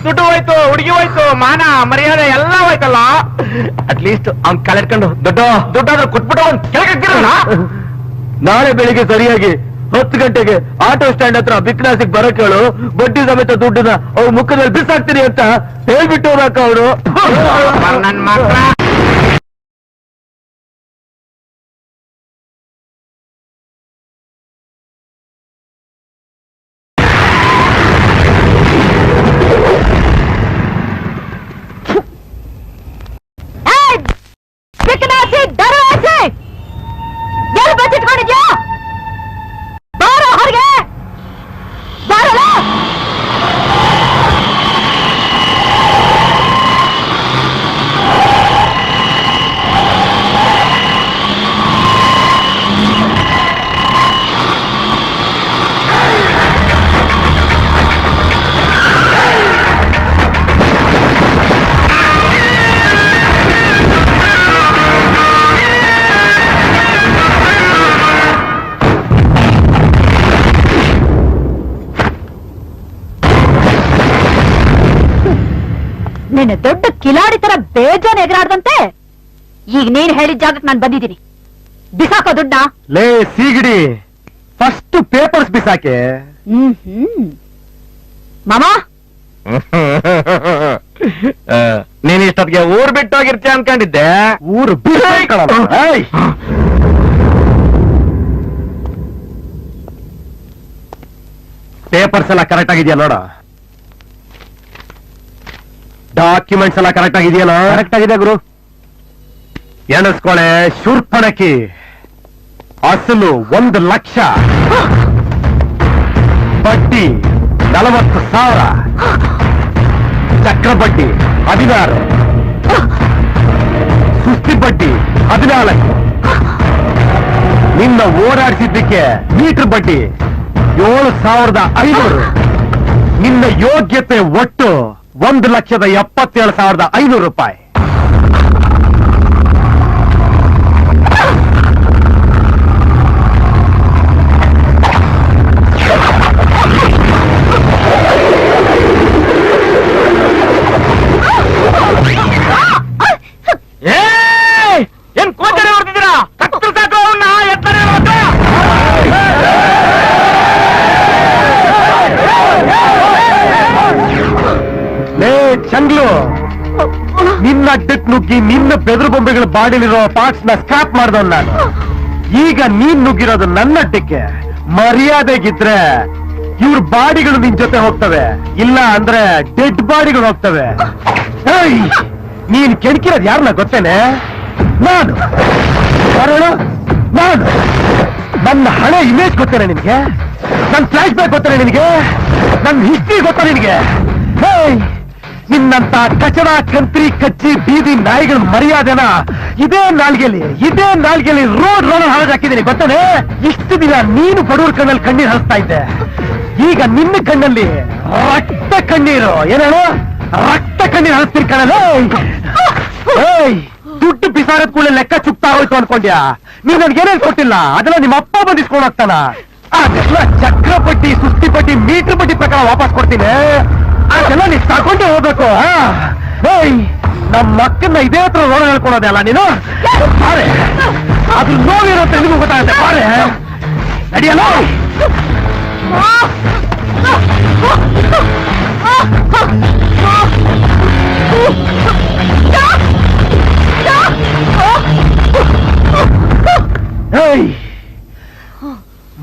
ದುಡ್ಡು ಹೋಯ್ತು, ಹುಡುಗಿ ಹೋಯ್ತು, ಮಾನ ಮರ್ಯಾದೆ ಎಲ್ಲ ಹೋಯ್ತಲ್ಲ. ಅಟ್ಲೀಸ್ಟ್ ಅವ್ನ್ ಕಳೆಡ್ಕೊಂಡು ದುಡ್ಡಾದ್ರೂ ಕೊಟ್ಬಿಟ್ಟು ಅವ್ನ್ ಕೆಳಗಾಗ್ತಿರಲ್ಲ. ನಾಳೆ ಬೆಳಿಗ್ಗೆ ಸರಿಯಾಗಿ 10 ಗಂಟೆಗೆ ಆಟೋ ಸ್ಟ್ಯಾಂಡ್ ಹತ್ರ ಬಿಕ್ನಾಸಿಗೆ ಬರಕ್ ಹೇಳು. ಬಡ್ಡಿ ಸಮೇತ ದುಡ್ಡನ್ನ ಅವ್ರ ಮುಖದಲ್ಲಿ ಬಿಸಾಕ್ತೀನಿ ಅಂತ ಹೇಳ್ಬಿಟ್ಟು ಹೋಗಕ್ಕ ಅವರು. ನನ್ ಮಕ್ಕಳ ಎಲ್ಲಿ ಬಚ್ಚಿಟ್ಕೊಂಡಿದ್ಯಾ? ಬಾರೋ ಹೊರಗೆ, ಬಾರಲ್ಲ. ನಿನ್ನ ದೊಡ್ಡ ಕಿಲಾಡಿ ತರ ಬೇಜಾನ್ ಎಗರಾಡ್ದಂತೆ ಈಗ ನೀನ್ ಹೇಳಿದ ಜಾಗಕ್ಕೆ ನಾನು ಬಂದಿದ್ದೀನಿ. ಬಿಸಾಕೋ ದುಡ್ಡ. ಲೇ ಸೀಗಡಿ, ಫಸ್ಟ್ ಪೇಪರ್ಸ್ ಬಿಸಾಕೆ. ಮಾಮ, ನೀನ್ ಇಷ್ಟೊತ್ತಿಗೆ ಊರ್ ಬಿಟ್ಟೋಗಿರ್ತೀಯ ಅನ್ಕೊಂಡಿದ್ದೆ. ಊರು ಪೇಪರ್ಸ್ ಎಲ್ಲ ಕರೆಕ್ಟ್ ಆಗಿದೆಯಾ ನೋಡ. ಡಾಕ್ಯುಮೆಂಟ್ಸ್ ಎಲ್ಲ ಕರೆಕ್ಟ್ ಆಗಿದೆಯಲ್ಲ? ಕರೆಕ್ಟ್ ಆಗಿದೆ ಗುರು. ಎಣಿಸ್ಕೊಳೆ. ಶೂರ್ಪಣಕಿ ಅಸಲು 1 ಲಕ್ಷ, ಬಡ್ಡಿ 40,000, ಚಕ್ರ ಬಡ್ಡಿ 16, ಸುಸ್ತಿ ಬಡ್ಡಿ 14, ನಿನ್ನ ಓಡಾಡಿಸಿದ್ದಕ್ಕೆ ಮೀಟರ್ ಬಡ್ಡಿ 7,500, ನಿನ್ನ ಯೋಗ್ಯತೆ ಒಟ್ಟು 1,77,500 ರೂಪಾಯಿ. ಏನ್ ಕೋಚನೆ ಹೊಡ್ತಿದ್ದೀರಾ? ಕತ್ತು ಸಾಕು ಅವನ್ನ. ಎತ್ತನೆ ಲೇ ಚಂಗ್ಲು, ನಿನ್ನ ಅಡ್ಡಕ್ ನುಗ್ಗಿ ನಿನ್ನ ಬೆದರು ಬೊಂಬೆಗಳ ಬಾಡಿಲಿರೋ ಪಾರ್ಟ್ಸ್ ನ ಸ್ಕ್ರಾಪ್ ಮಾಡ್ದವ್ ನಾನು. ಈಗ ನೀನ್ ನುಗ್ಗಿರೋದು ನನ್ನ ಅಡ್ಡಕ್ಕೆ. ಮರ್ಯಾದೆಗಿದ್ರೆ ಇವ್ರ ಬಾಡಿಗಳು ನಿನ್ ಜೊತೆ ಹೋಗ್ತವೆ, ಇಲ್ಲ ಅಂದ್ರೆ ಡೆಡ್ ಬಾಡಿಗಳು ಹೋಗ್ತವೆ. ನೀನ್ ಕೆಣಕಿರೋದು ಯಾರನ್ನ ಗೊತ್ತೇನೆ? ನಾನು ನನ್ನ ಹಳೆ ಇಮೇಜ್ ಗೊತ್ತೇನೆ ನಿನ್ಗೆ? ನನ್ನ ಫ್ಲಾಶ್ ಬ್ಯಾಕ್ ಗೊತ್ತೇನೆ ನಿನಗೆ? ನನ್ನ ಹಿಸ್ಟ್ರಿ ಗೊತ್ತಾ ನಿನಗೆ? ನಿನ್ನಂತ ಕಚಡ ಕಂತ್ರಿ ಕಚ್ಚಿ ಬೀದಿ ನಾಯಿಗಳ ಮರ್ಯಾದೆನ ಇದೇ ನಾಲ್ಗೆಲಿ ರೋಡ್ ಹಾಳ್ ಹಾಕಿದ್ದೀನಿ ಗೊತ್ತೇನೆ? ಇಷ್ಟು ದಿನ ನೀನು ಬಡವ್ರ ಕಣ್ಣಲ್ಲಿ ಕಣ್ಣೀರು ಹರಿಸ್ತಾ ಇದ್ದೆ. ಈಗ ನಿನ್ನ ಕಣ್ಣಲ್ಲಿ ರಕ್ತ ಕಣ್ಣೀರು. ಏನೇಳು ರಕ್ತ ಕಣ್ಣೀರು ಹರಿಸ್ತೀನಿ ಕಣಲ್ಲ. ದುಡ್ಡು ಬಿಸಾರದ ಕೂಡಲೇ ಲೆಕ್ಕ ಚುಕ್ತಾ ಹೋಯ್ತು ಅನ್ಕೊಂಡ್ಯಾ? ನೀವ್ ನನ್ಗೇನೇನ್ ಕೊಟ್ಟಿಲ್ಲ, ಅದೆಲ್ಲ ನಿಮ್ಮ ಅಪ್ಪ ಬಂದಿಸ್ಕೊಂಡು ಹೋಗ್ತಾನ. ಅದೆಲ್ಲ ಚಕ್ರ ಬಡ್ಡಿ, ಸುಸ್ತಿ ಬಡ್ಡಿ, ಮೀಟರ್ ಬಡ್ಡಿ ಪ್ರಕಾರ ವಾಪಸ್ ಕೊಡ್ತೀನಿ. ಅದೆಲ್ಲ ನೀನ್ ತಗೊಂಡೇ ಹೋಗ್ಬೇಕು. ನಮ್ಮ ಮಕ್ಕನ್ನ ಇದೇ ಹತ್ರ ರೋಡ ಹೇಳ್ಕೊಳೋದಲ್ಲ ನೀನು. ಬಾರೆ, ಅದು ನೋವಿರೋ ನಿಮಗೂ ಗೊತ್ತಾಗುತ್ತೆ. ಬಾರೆ ನಡಿಯಲ್ಲ.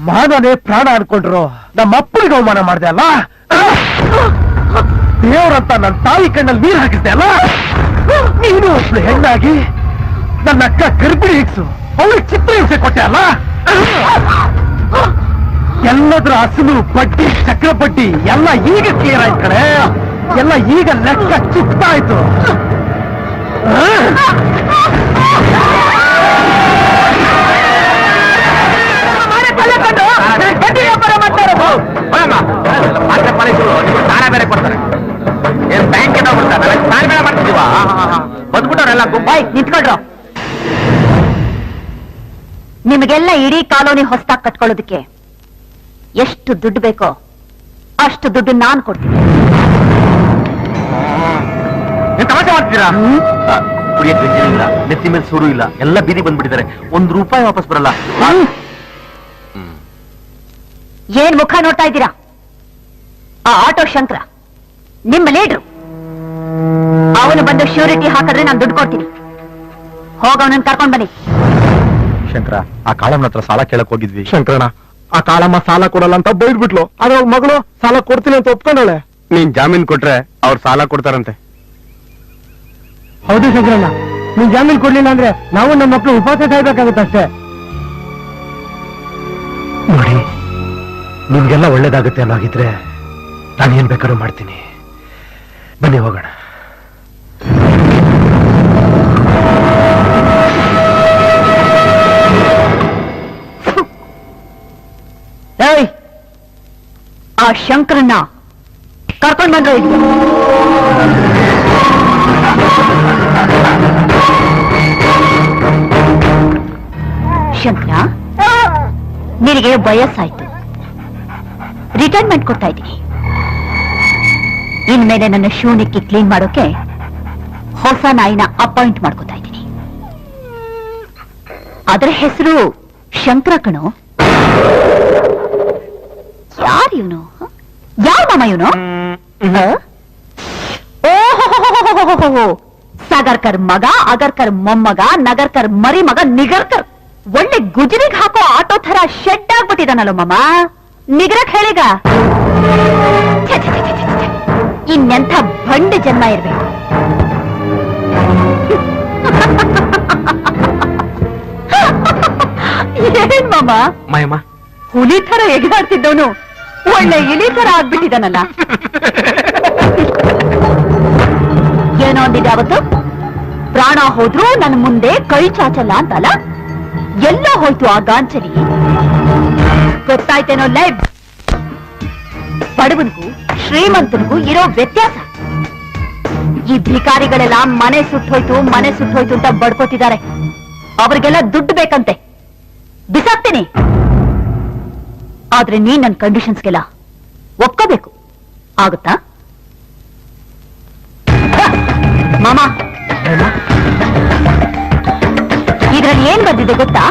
ಮಾನನೇ ಪ್ರಾಣ ಅನ್ಕೊಂಡ್ರು, ನಮ್ಮ ಅಪ್ಪನಿಗೆ ಅವಮಾನ ಮಾಡಿದೆ ಅಲ್ಲ. ದೇವ್ರಂತ ನನ್ನ ತಾಯಿ ಕಣ್ಣಲ್ಲಿ ನೀರು ಹಾಕಿಸ್ದೆ ಅಲ್ಲ. ನೀನು ಒಬ್ಳು ಹೆಣ್ಣಾಗಿ ನನ್ನ ಅಕ್ಕ ಗರ್ಭಿಣಿ ಹಿಗ್ಸು, ಅವಳಿಗೆ ಚಿತ್ರ ಹಿಂಸೆ ಕೊಟ್ಟೆ ಅಲ್ಲ. ಎಲ್ಲದ್ರ ಅಸಲು ಬಡ್ಡಿ, ಚಕ್ರ ಬಡ್ಡಿ ಎಲ್ಲ ಈಗ ಕ್ಲಿಯರ್ ಆಯ್ತು ಕಡೆ. ಎಲ್ಲ ಈಗ ಲೆಕ್ಕ ಚುಕ್ತಾಯ್ತು. ಬೇರೆ ಕೊಡ್ತಾರೆ. ಏನ್ ಬ್ಯಾಂಕ್ ಮಾಡ್ತಿದೀವ? ಬಂದ್ಬಿಟ್ಟವ್ರೆಲ್ಲ ಬಾಯ್ ನಿಂತ್ಕೊಳ್ರು. ನಿಮಗೆಲ್ಲ ಇಡೀ ಕಾಲೋನಿ ಹೊಸದಾಗಿ ಕಟ್ಕೊಳ್ಳೋದಕ್ಕೆ ಎಷ್ಟು ದುಡ್ಡು ಬೇಕೋ ಅಷ್ಟು ದುಡ್ಡು ನಾನ್ ಕೊಡ್ತೀನಿ. ನೀನ್ ತಮಾಷೆ ಮಾಡ್ತೀರಾ? ಕುಡಿಯಕ್ ಗಂಜಿ ಇಲ್ಲ, ನೆತ್ತಿ ಮೇಲೆ ಸೂರು ಇಲ್ಲ, ಎಲ್ಲ ಬೀದಿ ಬಂದ್ಬಿಟ್ಟಿದ್ದಾರೆ. ₹1 ವಾಪಸ್ ಬರಲ್ಲ. ಏನ್ ಮುಖ ನೋಡ್ತಾ ಇದ್ದೀರಾ? ಆ ಆಟೋ ಶಂಕರ ನಿಮ್ಮ ಲೀಡ್ರು. ಅವನು ಬಂದು ಶ್ಯೂರಿಟಿ ಹಾಕಿದ್ರೆ ನಾನು ದುಡ್ಡು ಕೊಡ್ತೀನಿ. ಹೋಗವನನ್ನ ಕರ್ಕೊಂಡ್ ಬನ್ನಿ. ಶಂಕರ, ಆ ಕಾಳಮ್ಮನ ಹತ್ರ ಸಾಲ ಕೇಳಕ್ ಹೋಗಿದ್ವಿ. ಶಂಕರಣ್ಣ, ಆ ಕಾಳಮ್ಮ ಸಾಲ ಕೊಡಲ್ಲ ಅಂತ ಬೈದ್ಬಿಟ್ಲು. ಆದ್ರೆ ಅವ್ರ ಮಗಳು ಸಾಲ ಕೊಡ್ತೀನಿ ಅಂತ ಒಪ್ಕೊಂಡಳೆ. ನೀನ್ ಜಾಮೀನ್ ಕೊಟ್ರೆ ಅವ್ರು ಸಾಲ ಕೊಡ್ತಾರಂತೆ. ಹೌದು ಶಂಕರಣ್ಣ, ನೀನ್ ಜಾಮೀನ್ ಕೊಡ್ಲಿಲ್ಲ ಅಂದ್ರೆ ನಾವು ನಮ್ಮ ಮಕ್ಕಳು ಉಪವಾಸ ಸಾಯ್ಬೇಕಾಗುತ್ತಷ್ಟೇ. ನೋಡಿ, ನಿಮ್ಗೆಲ್ಲ ಒಳ್ಳೇದಾಗುತ್ತೆ ಅನ್ನೋಗಿದ್ರೆ ನಾನು ಏನ್ ಬೇಕಾದ್ರೂ ಮಾಡ್ತೀನಿ. ಬನ್ನಿ ಹೋಗೋಣ. ಏಯ್, ಆ ಶಂಕರನ್ನ ಕರ್ಕೊಂಡ್ ಬಂದ್ರು. ಶಂಕರ, ನಿನಗೆ ವಯಸ್ಸಾಯ್ತು, ರಿಟೈರ್ಮೆಂಟ್ ಕೊಡ್ತಾ ಇದ್ದೀನಿ. ಇನ್ಮೇಲೆ ನನ್ನ ಶೂನಿಕ್ಕಿ ಕ್ಲೀನ್ ಮಾಡೋಕೆ ಹೊಸ ನಾಯಿನ ಅಪಾಯಿಂಟ್ ಮಾಡ್ಕೊತಾ ಇದ್ದೀನಿ. ಅದರ ಹೆಸರು ಶಂಕರ ಕಣೋ. ಯಾರು ಇವನು? ಯಾರು ಮಾಮ ಇವನು? ಓಹೋ, ಸಾಗರ್ಕರ್ ಮಗ, ಅಗರ್ಕರ್ ಮೊಮ್ಮಗ, ನಗರ್ಕರ್ ಮರಿ ಮಗ, ನಿಗರ್ಕರ್. ಒಳ್ಳೆ ಗುಜರಿಗೆ ಹಾಕೋ ಆಟೋ ತರ ಶೆಡ್ ಆಗ್ಬಿಟ್ಟಿದಾನಲ್ಲ ಮಾಮ. ನಿಗರಕ್ ಹೇಳಿಗ ಇನ್ನೆಂಥ ಬಂಡ ಜನ್ಮ ಇರ್ಬೇಕು. ಏನ್ ಮಾಮ, ಮಾಯಮ್ಮ, ಹುಲಿ ತರ ಎಗದಾಡ್ತಿದ್ದವನು ಒಳ್ಳೆ ಇಲಿ ತರ ಆಗ್ಬಿಟ್ಟಿದಾನಲ್ಲ. ಏನೋ ಅಂದಿದೆ ಅವತ್ತು, ಪ್ರಾಣ ಹೋದ್ರೂ ನನ್ನ ಮುಂದೆ ಕೈ ಚಾಚಲ್ಲ ಅಂತಲ್ಲ. ಎಲ್ಲ ಹೋಯ್ತು ಆ ಗಾಂಚಲಿ. ಗೊತ್ತಾಯ್ತೇನೋ ಲೈವ್. ಬಡವನಿಗೂ ಶ್ರೀಮಂತನಿಗೂ ಇರೋ ವ್ಯತ್ಯಾಸ. ಈ ಭಿಕಾರಿಗಳೆಲ್ಲ ಮನೆ ಸುಟ್ಟೋಯ್ತು ಅಂತ ಬಡ್ಕೋತಿದ್ದಾರೆ. ಅವ್ರಿಗೆಲ್ಲ ದುಡ್ಡು ಬೇಕಂತೆ, ಬಿಸಾಕ್ತೀನಿ. ಆದ್ರೆ ನೀನ್ ನನ್ನ ಕಂಡೀಷನ್ಸ್ಗೆಲ್ಲ ಒಪ್ಕೋಬೇಕು. ಆಗುತ್ತಾ ಮಾಮ? ಇದ್ರಲ್ಲಿ ಏನ್ ಬಂದಿದೆ ಗೊತ್ತಾ?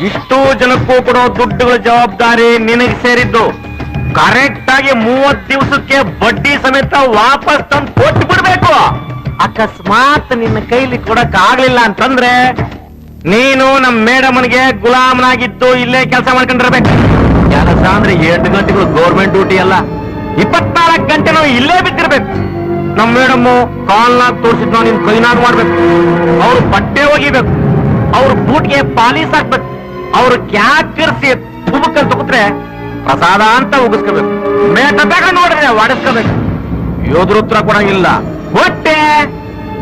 ಇಷ್ಟು ಜನಕ್ಕೂ ಕೊಡೋ ದುಡ್ಡುಗಳ ಜವಾಬ್ದಾರಿ ನಿನಗೆ ಸೇರಿದ್ದು. ಕರೆಕ್ಟ್ ಆಗಿ 30 ದಿವಸಕ್ಕೆ ಬಡ್ಡಿ ಸಮೇತ ವಾಪಸ್ ತಂದು ಕೊಟ್ಟು ಬಿಡ್ಬೇಕು. ಅಕಸ್ಮಾತ್ ನಿನ್ನ ಕೈಲಿ ಕೊಡಕ್ ಆಗ್ಲಿಲ್ಲ ಅಂತಂದ್ರೆ ನೀನು ನಮ್ಮ ಮೇಡಮನ್ಗೆ ಗುಲಾಮನಾಗಿದ್ದು ಇಲ್ಲೇ ಕೆಲಸ ಮಾಡ್ಕೊಂಡಿರ್ಬೇಕು. ಕೆಲಸ ಅಂದ್ರೆ 8 ಗಂಟೆಗಳು ಗೌರ್ಮೆಂಟ್ ಡ್ಯೂಟಿ ಅಲ್ಲ, 24 ಗಂಟೆನೂ ಇಲ್ಲೇ ಬಿದ್ದಿರ್ಬೇಕು. ನಮ್ಮ ಮೇಡಮ್ಮು ಕಾಲ್ನಾಗ್ ತೋರಿಸಿದ್ ನಾವು ನಿನ್ ಕೈನಾಗ್ ಮಾಡ್ಬೇಕು. ಅವ್ರು ಬಟ್ಟೆ ಒಗಿಬೇಕು, ಅವ್ರ ಬೂಟ್ಗೆ ಪಾಲಿಸ್ ಹಾಕ್ಬೇಕು, ಅವ್ರು ಕ್ಯಾಕಿರ್ಸಿ ತುಮಕಲ್ ತಗೋತ್ರೆ ಪ್ರಸಾದ ಅಂತ ಉಗಿಸ್ಕೋಬೇಕು. ಮೇಟ ಬೇಗ ನೋಡಿದ್ರೆ ಒಡಿಸ್ಕೋಬೇಕು. ಯೋದ್ರ ಉತ್ತರ ಕೊಡಂಗಿಲ್ಲ. ಹೊಟ್ಟೆ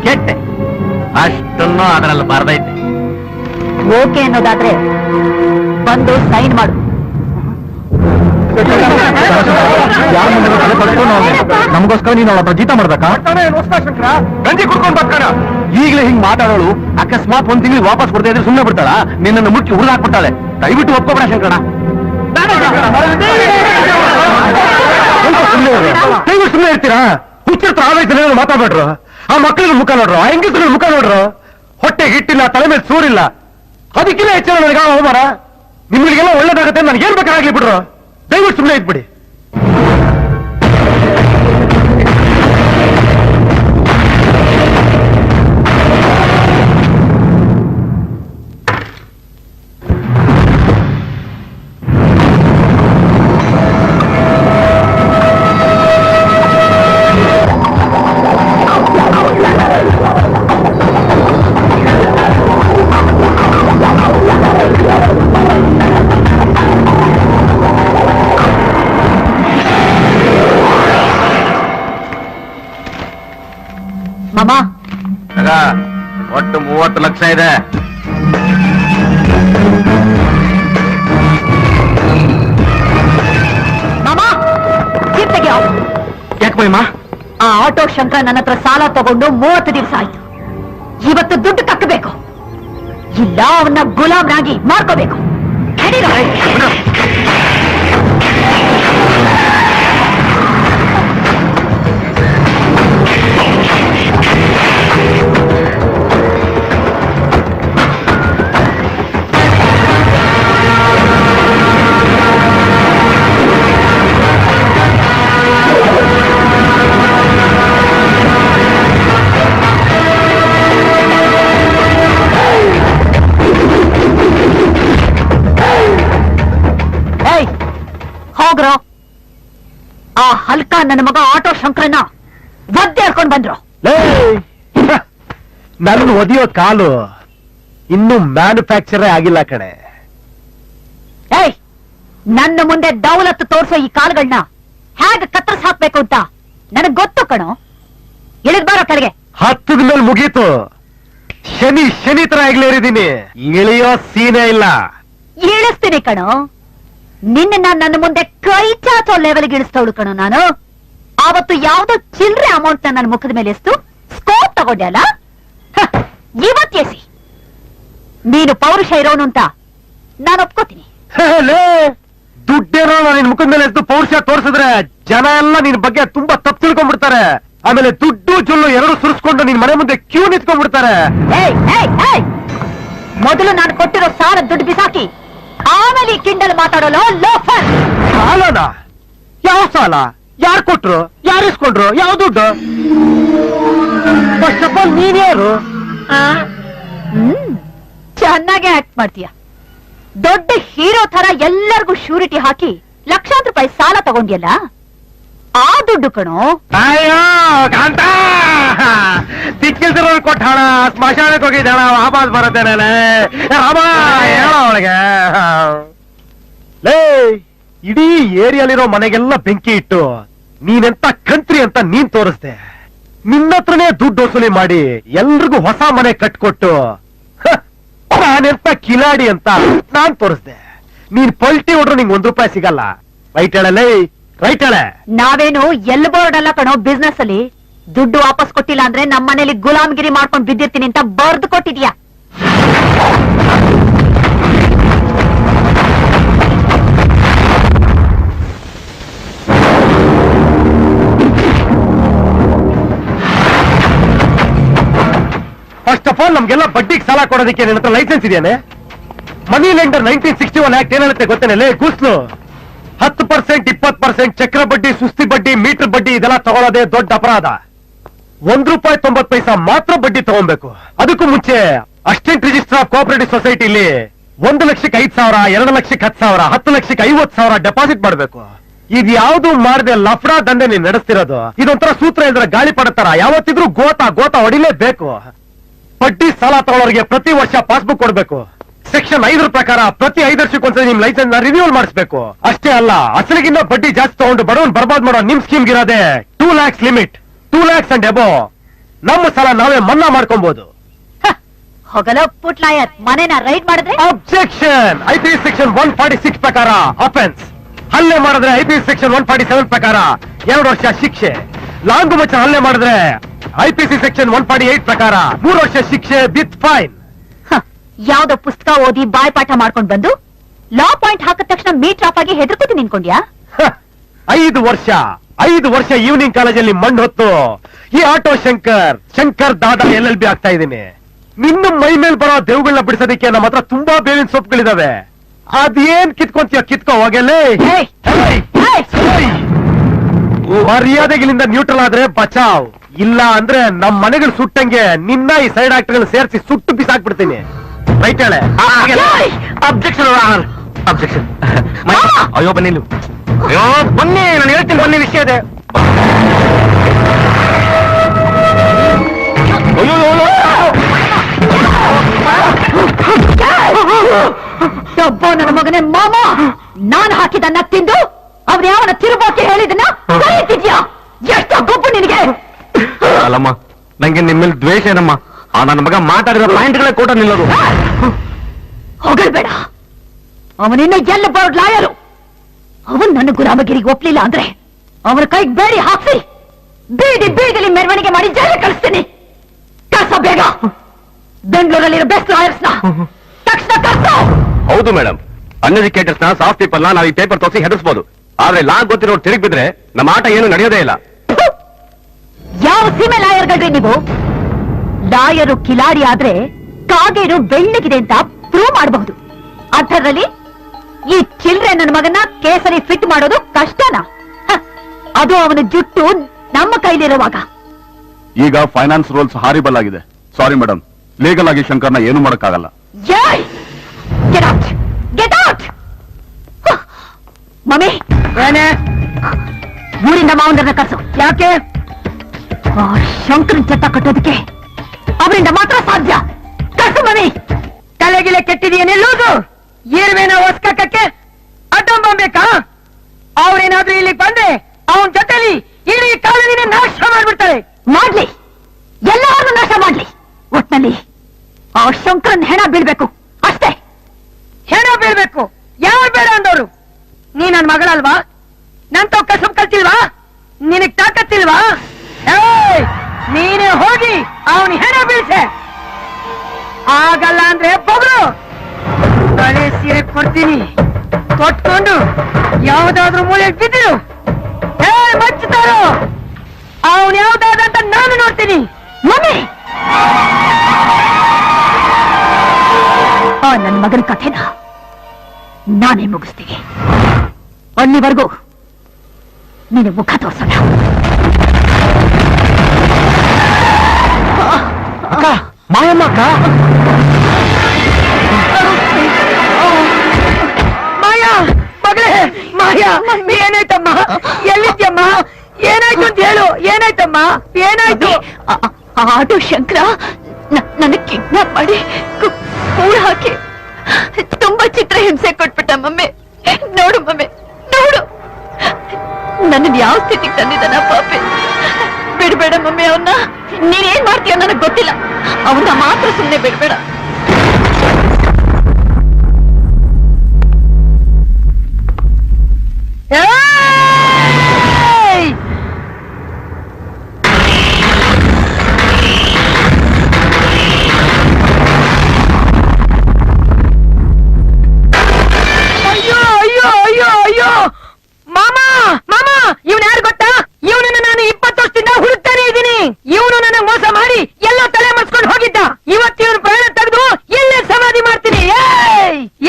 ಕೆಟ್ಟೆ ಅಷ್ಟನ್ನು ಅದರಲ್ಲಿ ಬರ್ದೈತೆ. ಓಕೆ ಅನ್ನೋದಾದ್ರೆ ಬಂದು ಸೈನ್ ಮಾಡು. ನಮಗೋಸ್ಕರ ನೀನು ಅವಳ ಜೀತ ಮಾಡ್ಬೇಕಾ? ಗಂಜಿ ಕುಡ್ಕೊಂಡ್ ಬರ್ತಾನ. ಈಗಲೇ ಹಿಂಗ್ ಮಾತಾಡೋಳು ಅಕಸ್ಮಾತ್ ಒಂದ್ ತಿಂಗಳಿಗೆ ವಾಪಸ್ ಕೊಡ್ತಾ ಇದ್ರೆ ಸುಮ್ಮನೆ ಬಿಡ್ತಾಳ? ನಿನ್ನನ್ನು ಮುಚ್ಚಿ ಹುಡುಗಾಕ್ಬಿಡ್ತಾಳೆ. ದಯವಿಟ್ಟು ಒಪ್ಕೋಬೇಡ ಶಂಕರಣ. ಸುಮ್ಮನೆ ಇರ್ತೀರಾ? ಹುಚ್ಚಿರ್ತ ಆಲೋಚನೆ ಮಾತಾಡ್ಬೇಡ್ರು. ಆ ಮಕ್ಕಳಿಗೆ ಮುಖ ನೋಡ್ರು, ಆ ಹೆಂಗಸ್ರ ಮುಖ ನೋಡ್ರು. ಹೊಟ್ಟೆ ಹಿಟ್ಟಿಲ್ಲ, ತಲೆ ಮೇಲೆ ಸೂರಿಲ್ಲ. ಅದಕ್ಕಿಂತ ಹೆಚ್ಚಿನ ನನಗೆ ಅವಮಾನ. ನಿಮ್ಗಳಿಗೆಲ್ಲ ಒಳ್ಳೇದಾಗತ್ತೆ, ನನಗೆ ಏನ್ ಬೇಕಾಗ್ಲಿ ಬಿಡ್ರು. ದಯವಿಟ್ಟು ಸುಮ್ಮನೆ ಇದ್ಬಿಡಿ. ಮಾಮ, ಒಟ್ಟು 30 ಲಕ್ಷ ಇದೆ. ಮಾಮ ಜೀಪ್ ತೆಗೆಯೋ. ಯಾಕೆ ಮೈಮಾ? ಆ ಆಟೋ ಶಂಕರ ನನ್ನ ಹತ್ರ ಸಾಲ ತಗೊಂಡು 30 ದಿವಸ ಆಯ್ತು. ಇವತ್ತು ದುಡ್ಡು ಕಕ್ಕಬೇಕು, ಇಲ್ಲ ಅವನ್ನ ಗುಲಾಮ್ನಾಗಿ ಮಾಡ್ಕೋಬೇಕು. ನಡೀರೋ. ಹೋಗ್ರೋ. ಆ ಹಲ್ಕ ನನ್ನ ಮಗ ಆಟೋ ಶಂಕರನ್ನ ಒದ್ದೆ ಹೇಳ್ಕೊಂಡ್ ಬಂದ್ರು. ನನ್ನ ಒದಿಯೋ ಕಾಲು ಇನ್ನೂ ಮ್ಯಾನುಫ್ಯಾಕ್ಚರೇ ಆಗಿಲ್ಲ ಕಣೆ. ಏಯ್, ನನ್ನ ಮುಂದೆ ದೌಲತ್ತು ತೋರ್ಸೋ ಈ ಕಾಲುಗಳನ್ನ ಹೇಗೆ ಕತ್ತರಿಸ್ ಹಾಕ್ಬೇಕು ಅಂತ ನನಗ್ ಗೊತ್ತು ಕಣೋ. ಇಳಿದ್ ಬಾರೋ ಕೆಳಗೆ. ಹತ್ತದ ಮೇಲೆ ಮುಗೀತು. ಶನಿ ತರ ಆಗ್ಲೇರಿದ್ದೀನಿ, ಇಳಿಯೋ ಸೀನೆ ಇಲ್ಲ. ಇಳಿಸ್ತೀನಿ ಕಣೋ. ನಿನ್ನ ನನ್ನ ಮುಂದೆ ಕೈ ಚಾಚೋ ಲೆವೆಲ್ಗೆ ಇಳಿಸ್ತವಳು ಕಣೋ ನಾನು. ಆವತ್ತು ಯಾವ್ದೋ ಚಿಲ್ರೆ ಅಮೌಂಟ್ ನನ್ನ ಮುಖದ ಮೇಲೆ ಎಷ್ಟು ಸ್ಕೋಪ್ ತಗೊಂಡೆ ಅಲ್ಲ, ಇವತ್ತೆಸಿ. ನೀನು ಪೌರುಷ ಇರೋನು ಅಂತ ನಾನು ಒಪ್ಕೋತೀನಿ. ದುಡ್ಡೇನೋ ನಿನ್ ಮುಖದ ಮೇಲೆ ಎಷ್ಟು ಪೌರುಷ ತೋರಿಸಿದ್ರೆ ಜನ ಎಲ್ಲ ನಿನ್ ಬಗ್ಗೆ ತುಂಬಾ ತಪ್ಪು ತಿಳ್ಕೊಂಡ್ಬಿಡ್ತಾರೆ. ಆಮೇಲೆ ದುಡ್ಡು ಜೊಲ್ಲು ಎರಡು ಸುರಿಸ್ಕೊಂಡು ನಿನ್ ಮನೆ ಮುಂದೆ ಕ್ಯೂ ನಿಂತ್ಕೊಂಡ್ಬಿಡ್ತಾರೆ. ಮೊದಲು ನಾನು ಕೊಟ್ಟಿರೋ ಸಾಲ ದುಡ್ಡು ಬಿಸಾಕಿ ಆಮೇಲೆ ಕಿಂಡಲ್ ಮಾತಾಡೋಲ್ಲ. ಲೋಫರ್. ಸಾಲನ? ಯಾವ ಸಾಲ? ಯಾರು ಕೊಟ್ರು? ಯಾರು ಇಸ್ಕೊಂಡ್ರು? ಯಾವ ದುಡ್ಡು? ಫಸ್ಟ್ ಆಫ್ ಆಲ್ ನೀನ್ಯಾರು? ಚೆನ್ನಾಗೆ ಆಕ್ಟ್ ಮಾಡ್ತೀಯ. ದೊಡ್ಡ ಹೀರೋ ತರ ಎಲ್ಲರಿಗೂ ಶ್ಯೂರಿಟಿ ಹಾಕಿ ಲಕ್ಷಾಂತರ ರೂಪಾಯಿ ಸಾಲ ತಗೊಂಡ್ಯಲ್ಲ, ಆ ದುಡ್ಡು ಕಣೋ. ಅಯ್ಯೋ ಕಾಂತ, ದಿಕ್ಕಿಲ್ದಿರೋ ಕೊಟ್ಟ ಹಣ ಸ್ಮಶಾನಕ್ಕೆ ಹೋಗಿದ್ದ ಹಣ ವಾಪಸ್ ಬರುತ್ತೇನೆ. ರಾಮ ಹೇಳೋ ಅವಳಿಗೆ. ಲೇ, ಇಡೀ ಏರಿಯಾಲಿರೋ ಮನೆಗೆಲ್ಲ ಬೆಂಕಿ ಇಟ್ಟು ನೀನೆಂತ ಕಂತ್ರಿ ಅಂತ ನೀನ್ ತೋರಿಸ್ದೆ. ನಿನ್ನತ್ರನೇ ದುಡ್ಡು ವಸೂಲಿ ಮಾಡಿ ಎಲ್ರಿಗೂ ಹೊಸ ಮನೆ ಕಟ್ಕೊಟ್ಟು ನಾನೆಂತ ಕಿಲಾಡಿ ಅಂತ ನಾನ್ ತೋರಿಸ್ದೆ. ನೀನ್ ಪಲ್ಟಿ ಹೊಡ್ರು ನಿಂಗೆ ₹1 ಸಿಗಲ್ಲ. ರೈಟ್ ಹೇಳಲೇ, ರೈಟ್ ಹೇಳೆ. ನಾವೇನು ಎಲ್ ಬೋರ್ಡ್ ಅಲ್ಲ ಕಣೋ. ಬಿಸ್ನೆಸ್ ಅಲ್ಲಿ ದುಡ್ಡು ವಾಪಸ್ ಕೊಟ್ಟಿಲ್ಲ ಅಂದ್ರೆ ನಮ್ಮ ಮನೇಲಿ ಗುಲಾಮ್ಗಿರಿ ಮಾಡ್ಕೊಂಡು ಬಿದ್ದಿರ್ತೀನಿ ಅಂತ ಬರ್ದು ಕೊಟ್ಟಿದ್ಯಾ. ಫಸ್ಟ್ ಆಫ್ ಆಲ್ ನಮ್ಗೆಲ್ಲ ಬಡ್ಡಿಗೆ ಸಾಲ ಕೊಡೋದಕ್ಕೆ ನಿನ್ನ ಹತ್ರ ಲೈಸೆನ್ಸ್ ಇದೆಯಾನೆ? ಮನಿ ಲೆಂಡರ್ 1961 ಆಕ್ಟ್ ಏನ್ ಹೇಳುತ್ತೆ ಗೊತ್ತೇನೆ? ಗೂಸ್ಲು 10%, 20% ಚಕ್ರ ಬಡ್ಡಿ, ಸುಸ್ತಿ ಬಡ್ಡಿ, ಮೀಟರ್ ಬಡ್ಡಿ ಇದೆಲ್ಲ ತಗೊಳ್ಳೋದೇ ದೊಡ್ಡ ಅಪರಾಧ. ₹1.90 ಮಾತ್ರ ಬಡ್ಡಿ ತಗೊಬೇಕು. ಅದಕ್ಕೂ ಮುಂಚೆ ಅಸಿಸ್ಟೆಂಟ್ ರಿಜಿಸ್ಟರ್ ಆಫ್ ಕೋಆಪರೇಟಿವ್ ಸೊಸೈಟಿಲಿ 1 ಲಕ್ಷಕ್ಕೆ 5,000, 2 ಲಕ್ಷಕ್ಕೆ 10,000, 10 ಲಕ್ಷಕ್ಕೆ 50,000 ಡೆಪಾಸಿಟ್ ಮಾಡ್ಬೇಕು. ಇದು ಯಾವ್ದು ಮಾಡದೆ ಲಫ್ಡಾ ದಂಧೆ ನೀನ್ ನಡೆಸ್ತಿರೋದು. ಇದೊಂಥರ ಸೂತ್ರ ಇಲ್ದ್ರೆ ಗಾಳಿ ಪಡತಾರ. ಯಾವತ್ತಿದ್ರೂ ಗೋತಾ ಹೊಡಿಲೇಬೇಕು. ಬಡ್ಡಿ ಸಾಲ ತಗೊಳ್ಳೋರಿಗೆ ಪ್ರತಿ ವರ್ಷ ಪಾಸ್ಬುಕ್ ಕೊಡ್ಬೇಕು. ಸೆಕ್ಷನ್ 5 ಪ್ರಕಾರ ಪ್ರತಿ 5 ವರ್ಷಕ್ಕೊಂದ್ಸರಿ ನಿಮ್ ಲೈಸೆನ್ಸ್ ನ ರಿನ್ಯೂವಲ್ ಮಾಡಿಸ್ಬೇಕು. ಅಷ್ಟೇ ಅಲ್ಲ, ಅಸಲಿಗಿನ್ನ ಬಡ್ಡಿ ಜಾಸ್ತಿ ತಗೊಂಡು ಬಡವನ್ ಬರ್ಬಾದ್ ಮಾಡೋ ನಿಮ್ ಸ್ಕೀಮ್ ಇರೋದೆ 2 lakhs limit. 2 lakhs and above ನಮ್ಮ ಸಾಲ ನಾವೇ ಮನ್ನಾ ಮಾಡ್ಕೊಬಹುದು. ಹೊಗಲೋ ಪುಟ್ಲಾಯರ್, ಮನೆನ ರೈಡ್ ಮಾಡಿದ್ರೆ ಅಬ್ಜೆಕ್ಷನ್. IPC ಸೆಕ್ಷನ್ 146 ಪ್ರಕಾರ ಅಫೆನ್ಸ್. ಹಲ್ಲೆ ಮಾಡಿದ್ರೆ IPC ಸೆಕ್ಷನ್ 147 ಪ್ರಕಾರ 2 ವರ್ಷ ಶಿಕ್ಷೆ. ಲಾಂಗು ಮಚ್ಚ ಹಲ್ಲೆ ಮಾಡಿದ್ರೆ IPC ಸೆಕ್ಷನ್ 148 ಪ್ರಕಾರ 3 ವರ್ಷ ಶಿಕ್ಷೆ ವಿತ್ ಫೈನ್. ಯಾವ್ದೋ ಪುಸ್ತಕ ಓದಿ ಬಾಯ್ಪಾಠ ಮಾಡ್ಕೊಂಡ್ ಬಂದು ಲಾ ಪಾಯಿಂಟ್ ಹಾಕಿದ ತಕ್ಷಣ ಮೀಟರ್ ಆಫ್ ಆಗಿ ಹೆದರ್ಕೋತಿ ನಿನ್ಕೊಂಡ್ಯಾ? 5 ವರ್ಷ ಈವ್ನಿಂಗ್ ಕಾಲೇಜಲ್ಲಿ ಮಣ್ಣು ಹೊತ್ತು ಈ ಆಟೋ ಶಂಕರ್ ದಾದಾ LLB ಆಗ್ತಾ ಇದ್ದೀನಿ. ನಿನ್ನ ಮೈ ಮೇಲೆ ಬರೋ ದೇವುಗಳನ್ನ ಬಿಡಿಸೋದಕ್ಕೆ ನಮ್ಮ ಹತ್ರ ತುಂಬಾ ಬೇವಿನ ಸೊಪ್ಪುಗಳಿದಾವೆ. ಅದೇನ್ ಕಿತ್ಕೊಂತೀಯ ಕಿತ್ಕೋ ಹೋಗಲೇ. ಮರ್ಯಾದೆಗಳಿಂದ ನ್ಯೂಟ್ರಲ್ ಆದ್ರೆ ಬಚಾವ್, ಇಲ್ಲ ಅಂದ್ರೆ ನಮ್ ಮನೆಗಳು ಸುಟ್ಟಂಗೆ ನಿನ್ನ ಈ ಸೈಡ್ ಆಕ್ಟರ್ಗಳು ಸೇರಿಸಿ ಸುಟ್ಟು ಬಿಸಾಕ್ಬಿಡ್ತೀನಿ. ರೈಟ್ ಹೇಳೆ. Objection objection. ಅಯ್ಯೋ ಬನ್ನಿ, ಅಯ್ಯೋ ಬನ್ನಿ, ನಾನು ಹೇಳ್ತೀನಿ ಬನ್ನಿ, ವಿಷಯ ಇದೆ. ಒಬ್ಬ ನನ್ನ ಮಗನೇ ಮಾಮ, ನಾನು ಹಾಕಿದನ್ನ ತಿಂದು ಅವ್ರು ಯಾವನ ತಿರುಬೋಕೆ ಹೇಳಿದನ್ನ ಕರೀತಿದ್ಯಾ? ಎಷ್ಟು ಗೊಬ್ಬು ನಿನಗೆ? ಅಲ್ಲಮ್ಮ, ನಂಗೆ ನಿಮ್ಮಲ್ಲಿ ದ್ವೇಷ ಏನಮ್ಮ. ನನ್ನ ಮಗ ಮಾತಾಡಿರೋ ಪಾಯಿಂಟ್ಗಳೇ ಕೂಡ ನಿಲ್ಲೋದು. ಹೊಗಳ್ಬೇಡ. ಅವನಿನ್ನ ಎಲ್ಲ ಬೋರ್ಡ್ ಲಾಯರು. ಅವನ್ ನನ್ನ ಗುಲಾಮಗಿರಿಗೆ ಒಪ್ಲಿಲ್ಲ ಅಂದ್ರೆ ಅವನ ಕೈಗೆ ಬೇಡಿ ಹಾಕ್ಸಿ ಬೀದಿ ಬೀದಿಲಿ ಮೆರವಣಿಗೆ ಮಾಡಿ ಜೈಲಿಗೆ ಕಳಿಸ್ತೀನಿ. ಕಳ್ಸೋ ಬೇಗ. ಬೆಂಗಳೂರಲ್ಲಿರೋ ಬೆಸ್ಟ್ ಲಾಯರ್ಸ್ನ ತಕ್ಷಣ ಕರ್ಸು. ಹೌದು ಮೇಡಮ್, ಅನ್ಎಜುಕೇಟರ್ಸ್ ನ ಸಾಫ್ಟ್ ಪೀಪಲ್ ನಾವು ಈ ಪೇಪರ್ ತೋರಿಸಿ ಹೆದರ್ಸ್ಬೋದು, ಆದ್ರೆ ಲಾ ಗೊತ್ತಿರೋ ತಿರುಗಿ ಬಿದ್ರೆ ನಮ್ಮ ಆಟ ಏನು ನಡೆಯೋದೇ ಇಲ್ಲ. ಯಾವ ಸೀಮೆ ಲಾಯರ್ಗಳ್ರಿ ನೀವು? ಲಾಯರು ಕಿಲಾಡಿ ಆದ್ರೆ ಕಾಗೇರು ಬೆಳ್ಳಗಿದೆ ಅಂತ ಪ್ರೂವ್ ಮಾಡಬಹುದು. ಅಂಥದ್ರಲ್ಲಿ ಈ ಚಿಲ್ರೆ ನನ್ನ ಮಗನ ಕೇಸರಿ ಫಿಟ್ ಮಾಡೋದು ಕಷ್ಟನಾ? ಅದು ಅವನ ಜುಟ್ಟು ನಮ್ಮ ಕೈಲಿರುವಾಗ. ಈಗ ಫೈನಾನ್ಸ್ ರೂಲ್ಸ್ ಹಾರಿಬಲ್ ಆಗಿದೆ. ಸಾರಿ ಮೇಡಮ್, ಲೀಗಲ್ ಆಗಿ ಶಂಕರ್ನ ಏನು ಮಾಡಕ್ಕಾಗಲ್ಲ. ಮಮ್ಮಿ, ಊರಿಂದ ಮಾವಂದ್ರನ್ನ ಕರ್ಸು. ಯಾಕೆ? ಶಂಕರನ್ ಚಟ್ಟ ಕಟ್ಟೋದಕ್ಕೆ ಅವರಿಂದ ಮಾತ್ರ ಸಾಧ್ಯ. ಕರ್ಸು ಮಮ್ಮಿ. ತಲೆಗಿಲೆ ಕೆಟ್ಟಿದೆಯೇನೆಲ್ಲೋದು ಏರ್ವೇನ ಹೊಸ್ಕಕ್ಕೆ ಅಡ್ಡಂಬ ಬೇಕಾ? ಅವ್ರೇನಾದ್ರೂ ಇಲ್ಲಿ ಬಂದ್ರೆ ಅವನ ಜೊತೆಲಿ ಇಡೀ ಕಾಲನಿನ ನಾಶ ಮಾಡ್ಬಿಡ್ತಾರೆ. ಮಾಡ್ಲಿ, ಎಲ್ಲಾರನ್ನೂ ನಾಶ ಮಾಡ್ಲಿ. ಒಟ್ನಲ್ಲಿ ಆ ಶಂಕರನ್ ಹೆಣ ಬೀಳ್ಬೇಕು ಅಷ್ಟೇ. ಹೆಣ ಬೀಳ್ಬೇಕು. ಯಾರು ಬೇಡ ಅಂದವರು? ನೀ ನನ್ ಮಗಳಲ್ವಾ? ನಂತ ಕಸಬ್ ಕಲ್ತಿಲ್ವಾ? ನಿನಗ್ ತಾಕತ್ತಿಲ್ವಾ? ನೀನೇ ಹೋಗಿ ಅವನ ಹೆಣ ಬೀಳ್ಸೆ. ಆಗಲ್ಲ ಅಂದ್ರೆ ಬಗಳು ತಲೆ ಸೀರೆ ಕೊಡ್ತೀನಿ, ಕೊಟ್ಕೊಂಡು ಯಾವ್ದಾದ್ರೂ ಮೂಲೆ ಬಿದ್ದಿರು. ಮಚ್ಚುತ್ತಾರೋ ಅವನ್ ಯಾವ್ದಾದಂತ ನಾನು ನೋಡ್ತೀನಿ. ಮಮ್ಮಿ, ನನ್ನ ಮಗನ ಕಥೆನ ನಾನೇ ಮುಗಿಸ್ತೀನಿ. ಅಲ್ಲಿವರೆಗೂ ನೀನು ಮುಖ ತೋರ್ಸೋಣ. ಮಾಯಮ್ಮ ಅಕ್ಕ, ಮಾಯಾ ಮಗಳೇ, ಮಾಯಾ ಏನಾಯ್ತಮ್ಮ? ಎಲ್ಲಿದ್ಯಮ್ಮ? ಏನಾಯ್ತು ಅಂತ ಹೇಳು. ಏನಾಯ್ತಮ್ಮ? ಏನಾಯ್ತು? ಆಟೋ ಶಂಕರ ನನ್ನ ಕಿಡ್ನಾಪ್ ಮಾಡಿ ಕೂಡ್ ಹಾಕಿ ತುಂಬಾ ಚಿತ್ರ ಹಿಂಸೆ ಕೊಟ್ಬಿಟ್ಟ ಮಮ್ಮಿ. ನೋಡು ಮಮ್ಮಿ, ನೋಡು ನನ್ನ ಯಾವ ಸ್ಥಿತಿಗೆ ತಂದಿದ್ದಾನ ಪಾಪಿ. ಬಿಡ್ಬೇಡ ಮಮ್ಮಿ ಅವನ್ನ. ನೀನೇನ್ ಮಾಡ್ತೀಯ ನನಗ್ ಗೊತ್ತಿಲ್ಲ. ಅವನ್ನ ಮಾತ್ರ ಸುಮ್ಮನೆ ಬಿಡ್ಬೇಡ. ಅಯ್ಯೋ ಅಯ್ಯೋ ಅಯ್ಯೋ ಅಯ್ಯೋ ಮಾಮಾ, ಮಾಮಾ, ಇವನ್ ಯಾರು ಗೊತ್ತಾ? ಇವನನ್ನ ನಾನು 20 ವರ್ಷದಿಂದ ಹುಡುಕ್ತಾನೆ ಇದ್ದೀನಿ. ಇವನು ನನ್ನ ಮೋಸ ಮಾಡಿ ಎಲ್ಲ ತಲೆ ಮರ್ಸ್ಕೊಂಡು ಹೋಗಿದ್ದ. ಇವತ್ತು ಇವನು ಪ್ರಾಣ ತೆಗೆದು ಎಲ್ಲೇ ಸಮಾಧಿ ಮಾಡ್ತೀನಿ.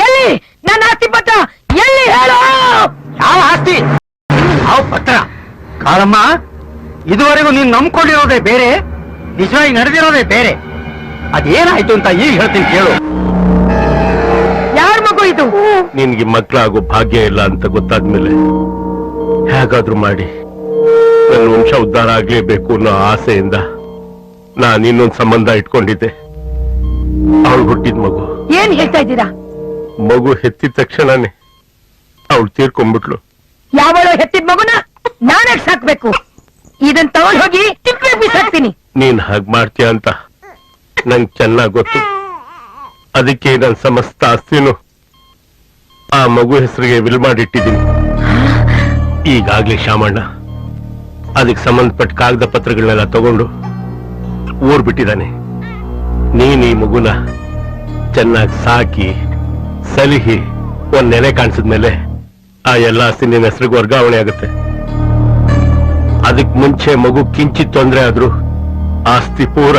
ಎಲ್ಲಿ ನನ್ನ ಆಸ್ತಿ ಪತ್ರ? ಎಲ್ಲಿ ಹೇಳು? ಯಾವ ಆಸ್ತಿ? ಯಾವ ಪತ್ರ? ಕಾಳಮ್ಮ, ಇದುವರೆಗೂ ನೀನ್ ನಂಬ್ಕೊಂಡಿರೋದೇ ಬೇರೆ, ನಿಜವಾಗಿ ನಡೆದಿರೋದೇ ಬೇರೆ. ಅದೇನಾಯ್ತು ಅಂತ ಈಗ ಹೇಳ್ತೀನಿ ಕೇಳು. ಯಾರ ಮಗು ಇದು? ನಿನ್ಗೆ ಮಕ್ಕಳಾಗೋ ಭಾಗ್ಯ ಇಲ್ಲ ಅಂತ ಗೊತ್ತಾದ್ಮೇಲೆ ಹೇಗಾದ್ರೂ ಮಾಡಿ ನನ್ನ ವಂಶ ಉದ್ಧಾರ ಆಗ್ಲೇಬೇಕು ಅನ್ನೋ ಆಸೆಯಿಂದ ನಾನು ಇನ್ನೊಂದು ಸಂಬಂಧ ಇಟ್ಕೊಂಡಿದ್ದೆ. ಅವಳು ಹುಟ್ಟಿದ ಮಗು. ಏನ್ ಹೇಳ್ತಾ ಇದ್ದೀರಾ? ಮಗು ಹೆತ್ತಿದ ತಕ್ಷಣನೇ ಅವಳು ತೀರ್ಕೊಂಡ್ಬಿಟ್ಲು. ಯಾವಳೋ ಹೆತ್ತಿದ ಮಗುನ ನಾನೇ ಸಾಕ್ಬೇಕು. ಇದನ್ ತಗೊಂಡ್ ಹೋಗಿ ತಿಪ್ಪೆ ಬಿಸಾಕ್ತೀನಿ. ನೀನ್ ಹಾಗ್ ಮಾಡ್ತೀಯ ಅಂತ ನಂಗೆ ಚೆನ್ನಾಗ್ ಗೊತ್ತು. ಅದಕ್ಕೆ ನನ್ನ ಸಮಸ್ತ ಆಸ್ತಿನೂ ಆ ಮಗು ಹೆಸರಿಗೆ ವಿಲ್ ಮಾಡಿಟ್ಟಿದ್ದೀನಿ. ಈಗಾಗ್ಲೇ ಶಾಮಣ್ಣ ಅದಕ್ಕೆ ಸಂಬಂಧಪಟ್ಟ ಕಾಗದ ಪತ್ರಗಳನ್ನೆಲ್ಲ ತಗೊಂಡು ಊರ್ ಬಿಟ್ಟಿದ್ದಾನೆ. ನೀನ್ ಈ ಮಗುನ ಚೆನ್ನಾಗಿ ಸಾಕಿ ಸಲಿಹಿ ಒಂದ್ ನೆಲೆ ಕಾಣಿಸಿದ್ಮೇಲೆ ಆ ಎಲ್ಲ ಆಸ್ತಿ ನಿನ್ನ ಹೆಸರಿಗೆ ವರ್ಗಾವಣೆ ಆಗುತ್ತೆ. ಅದಕ್ ಮುಂಚೆ ಮಗು ಕಿಂಚಿತ್ ತೊಂದ್ರೆ ಆದ್ರೂ ಆಸ್ತಿ ಪೂರ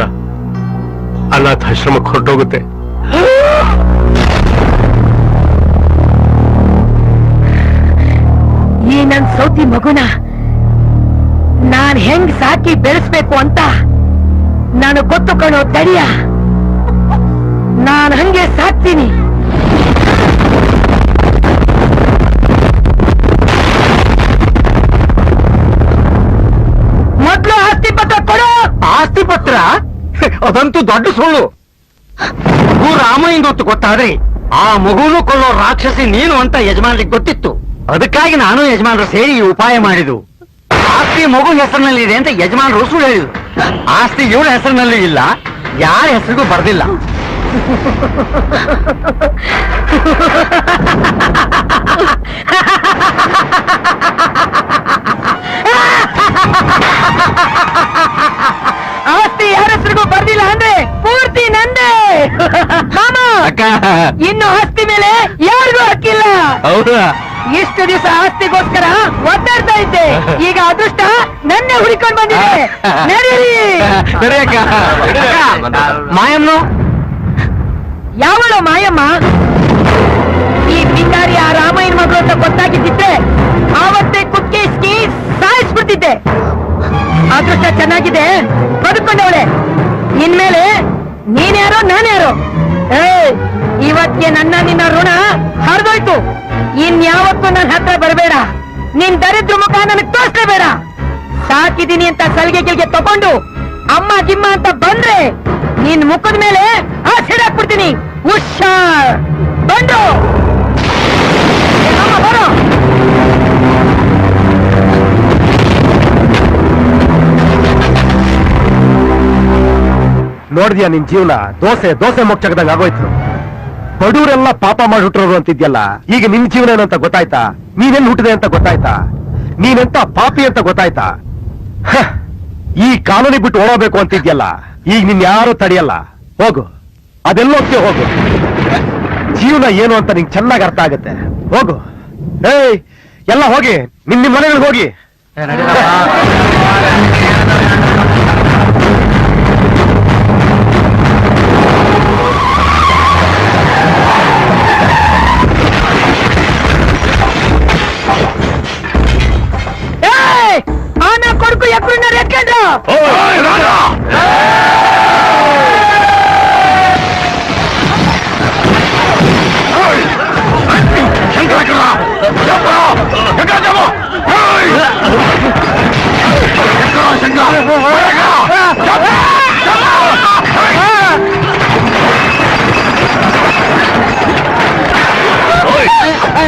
ಅನಾಥಾಶ್ರಮಕ್ಕೆ ಹೊರಟೋಗುತ್ತೆ. ಈ ನನ್ ಸೌತಿ ಮಗುನ ನಾನ್ ಹೆಂಗ್ ಸಾಕಿ ಬೆಳೆಸ್ಬೇಕು ಅಂತ ನಾನು ಗೊತ್ತು ಕಣೋ ತಡಿಯ. ನಾನ್ ಹಂಗೆ ಸಾಕ್ತೀನಿ. ಮೊದ್ಲು ಆಸ್ತಿ ಪತ್ರ ಕೊಡು. ಆಸ್ತಿ ಪತ್ರ? ಅದಂತೂ ದೊಡ್ಡ ಸುಳ್ಳು. ಮಗು ರಾಮ ಹಿಂಗೊತ್ತು ಗೊತ್ತಾದ್ರೆ ಆ ಮಗುನು ಕೊಲ್ಲೋ ರಾಕ್ಷಸಿ ನೀನು ಅಂತ ಯಜಮಾನ್ರಿಗೆ ಗೊತ್ತಿತ್ತು. ಅದಕ್ಕಾಗಿ ನಾನು ಯಜಮಾನ್ರು ಸೇರಿ ಈ ಉಪಾಯ ಮಾಡಿದ್ದು. ಆಸ್ತಿ ಮಗು ಹೆಸರಿನಲ್ಲಿ ಇದೆ ಅಂತ ಯಜಮಾನ್ರು ಸುಳ್ಳು ಹೇಳಿದ್ರು. ಆಸ್ತಿ ಇವಳ ಹೆಸರಿನಲ್ಲಿ ಇಲ್ಲ, ಯಾರ ಹೆಸರಿಗೂ ಬರ್ದಿಲ್ಲ. ಆಸ್ತಿ ಯಾರ ಹೆಸರಿಗೂ ಬರ್ದಿಲ್ಲ ಅಂದ್ರೆ ಪೂರ್ತಿ ನಂದೇ. ಇನ್ನು ಆಸ್ತಿ ಮೇಲೆ ಯಾರಿಗೂ ಹಕ್ಕಿಲ್ಲ. ಹೌದಾ? ಇಷ್ಟು ದಿವಸ ಆಸ್ತಿಗೋಸ್ಕರ ಒದ್ದಾಡ್ತಾ ಇದ್ದೆ, ಈಗ ಅದೃಷ್ಟ ನನ್ನೇ ಹುಡುಕೊಂಡು ಬಂದಿದೆ. ನಡೀರಿ. ಮಾಯಮ್ಮ ಯಾವಳು ಮಾಯಮ್ಮ? ಈ ಪಿಂಗಾರಿ ಆ ರಾಮಾಯಣ ಮಗಳು ಅಂತ ಗೊತ್ತಾಗಿದ್ದಿದ್ರೆ ಆವತ್ತೇ ಕುಕ್ಕಿಸ್ಕಿ ಸಾಯಿಸ್ಬಿಡ್ತಿದ್ದೆ. ಅದೃಷ್ಟ ಚೆನ್ನಾಗಿದೆ, ಬದುಕೊಂಡವಳೆ. ಇನ್ಮೇಲೆ ನೀನ್ಯಾರೋ ನಾನ್ಯಾರೋ. ಇವತ್ತಿಗೆ ನನ್ನ ನಿನ್ನ ಋಣ ಹರಿದೋಯ್ತು. ಇನ್ಯಾವತ್ತೂ ನನ್ನ ಹತ್ರ ಬರಬೇಡ. ನಿನ್ ದರಿದ್ರ ಮುಖ ನನಗೆ ತೋರಿಸ್ಲೇಬೇಡ. ಸಾಕಿದೀನಿ ಅಂತ ಸಲಿಗೆ ಗಿಲ್ಗೆ ತಗೊಂಡು ಅಮ್ಮ ಗಿಮ್ಮ ಅಂತ ಬಂದ್ರೆ ನಿನ್ ಮುಖದ ಮೇಲೆ ಆಸಿಡ್ ಹಾಕ್ಬಿಡ್ತೀನಿ. ಹುಷಾರ್. ಬಂಡು ಅಮ್ಮ, ಬರೋ. ನೋಡಿದ್ಯಾ ನಿನ್ ಜೀವನ? ದೋಸೆ ಮೊಚ್ಚಗದಂಗ ಆಗೋಯ್ತು. ಬಡೂರೆಲ್ಲ ಪಾಪ ಮಾಡಿಟ್ರೋರು ಅಂತಿದ್ಯಲ್ಲ, ಈಗ ನಿನ್ ಜೀವನ ಏನಂತ ಗೊತ್ತಾಯ್ತಾ? ನೀನೆಲ್ಲಿ ಹುಟ್ಟಿದೆ ಅಂತ ಗೊತ್ತಾಯ್ತಾ? ನೀನೆಂತ ಪಾಪಿ ಅಂತ ಗೊತ್ತಾಯ್ತಾ? ಈ ಕಾಲೋನಿ ಬಿಟ್ಟು ಓಡೋಬೇಕು ಅಂತಿದ್ಯಲ್ಲ, ಈಗ ನಿನ್ ಯಾರು ತಡೆಯಲ್ಲ. ಹೋಗು, ಅದೆಲ್ಲೋಕ್ಕೆ ಹೋಗು. ಜೀವನ ಏನು ಅಂತ ನಿಂಗೆ ಚೆನ್ನಾಗಿ ಅರ್ಥ ಆಗುತ್ತೆ. ಹೋಗು. ಏಯ್, ಎಲ್ಲ ಹೋಗಿ, ನಿಮ್ ಮನೆಗಳಿಗೆ ಹೋಗಿ. ಆನ ಕೊಡುಕು ಎಕ್ಕಡನ್ನ ರೆಕ್ಕೊಂಡ್ರ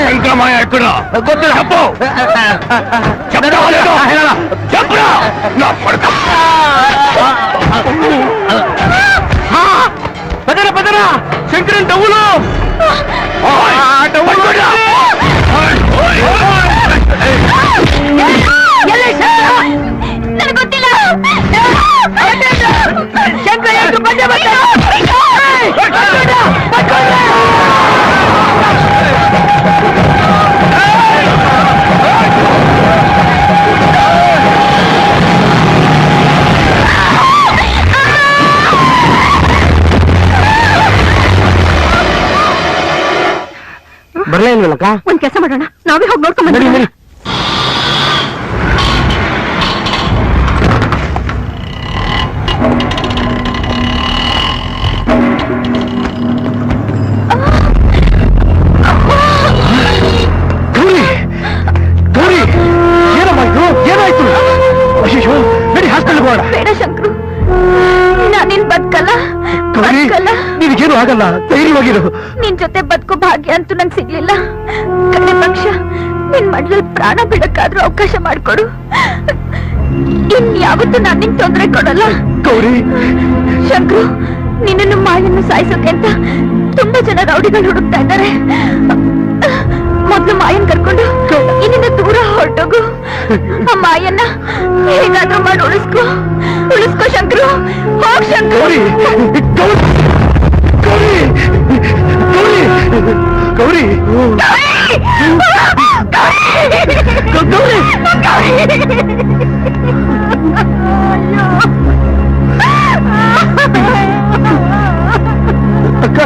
శంకరమాయ ఎక్కడ చెప్పు. చెప్పురా నా పడక. పదరా శంకరన్ డవ్వులు. ನನಗೆ ಗೊತ್ತಿಲ್ಲ. ಶಂಕರ ಎಷ್ಟು ಬಂದೆ ಬರ್ಲೇ ಇಲ್ವಲ್ಲಕ್ಕ? ಒಂದ್ ಕೆಲಸ ಮಾಡೋಣ, ನಾವೇ ಹೋಗಿ ನೋಡ್ಕೊಂಡ್ ನಡಿ, ನಡಿ. ಗೌರಿ, ಏನಮ್ಮ ಇದು? ಏನಾಯ್ತು? ಅಯ್ಯೋ, ನಡಿ ಹಾಸ್ಪಿಟಲ್ ಹೋಗೋಣ. ಬೇಡ ಶಂಕರು, ನಾನಿನ್ ಬದುಕಲ್ಲ. ಗೌರಿ, ನಿನಗೇನು ಆಗಲ್ಲ, ಧೈರ್ಯವಾಗಿರು. ನಿನ್ ಜೊತೆ ಬದುಕೋ ಭಾಗ್ಯ ಅಂತೂ ನಂಗೆ ಸಿಗ್ಲಿಲ್ಲ. ಕಡೆ ಪಕ್ಷ ನಿನ್ ಮಡ್ಲಲ್ಲಿ ಪ್ರಾಣ ಬಿಡಕ್ಕಾದ್ರೂ ಅವಕಾಶ ಮಾಡ್ಕೊಡು. ಇನ್ಯಾವತ್ತೂ ನಾನ್ ನಿನ್ ತೊಂದರೆ ಕೊಡಲ್ಲ. ಗೌರಿ, ಶಂಕರು, ನಿನ್ನನ್ನು ಮಾಯನ್ನು ಸಾಯಿಸೋಕೆ ಅಂತ ತುಂಬಾ ಜನ ರೌಡಿಗಳು ಹುಡುಕ್ತಾ ಇದ್ದಾರೆ. ಮೊದ್ಲು ಮಾಯನ್ ಕರ್ಕೊಂಡು ಇಲ್ಲಿಂದ ದೂರ ಹೊರಟೋಗು. ಆ ಮಾಯನ್ನ ಹೇಗಾದ್ರೂ ಮಾಡಿ ಉಳಿಸ್ಕೋ ಶಂಕರು. ಹೋಗ್ ಶಂಕರು. ಗೌರಿ, ಅಕ್ಕ,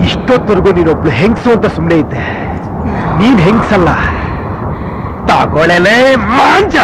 ಇಷ್ಟೊತ್ತವರೆಗೂ ನೀನೊಬ್ಳು ಹೆಂಗ್ಸು ಅಂತ ಸುಮ್ಮನೆ ಇದ್ದೆ. ನೀನ್ ಹೆಂಗ್ಸಲ್ಲ, ತಗೊಳಲೆ ಮಾಂಜ.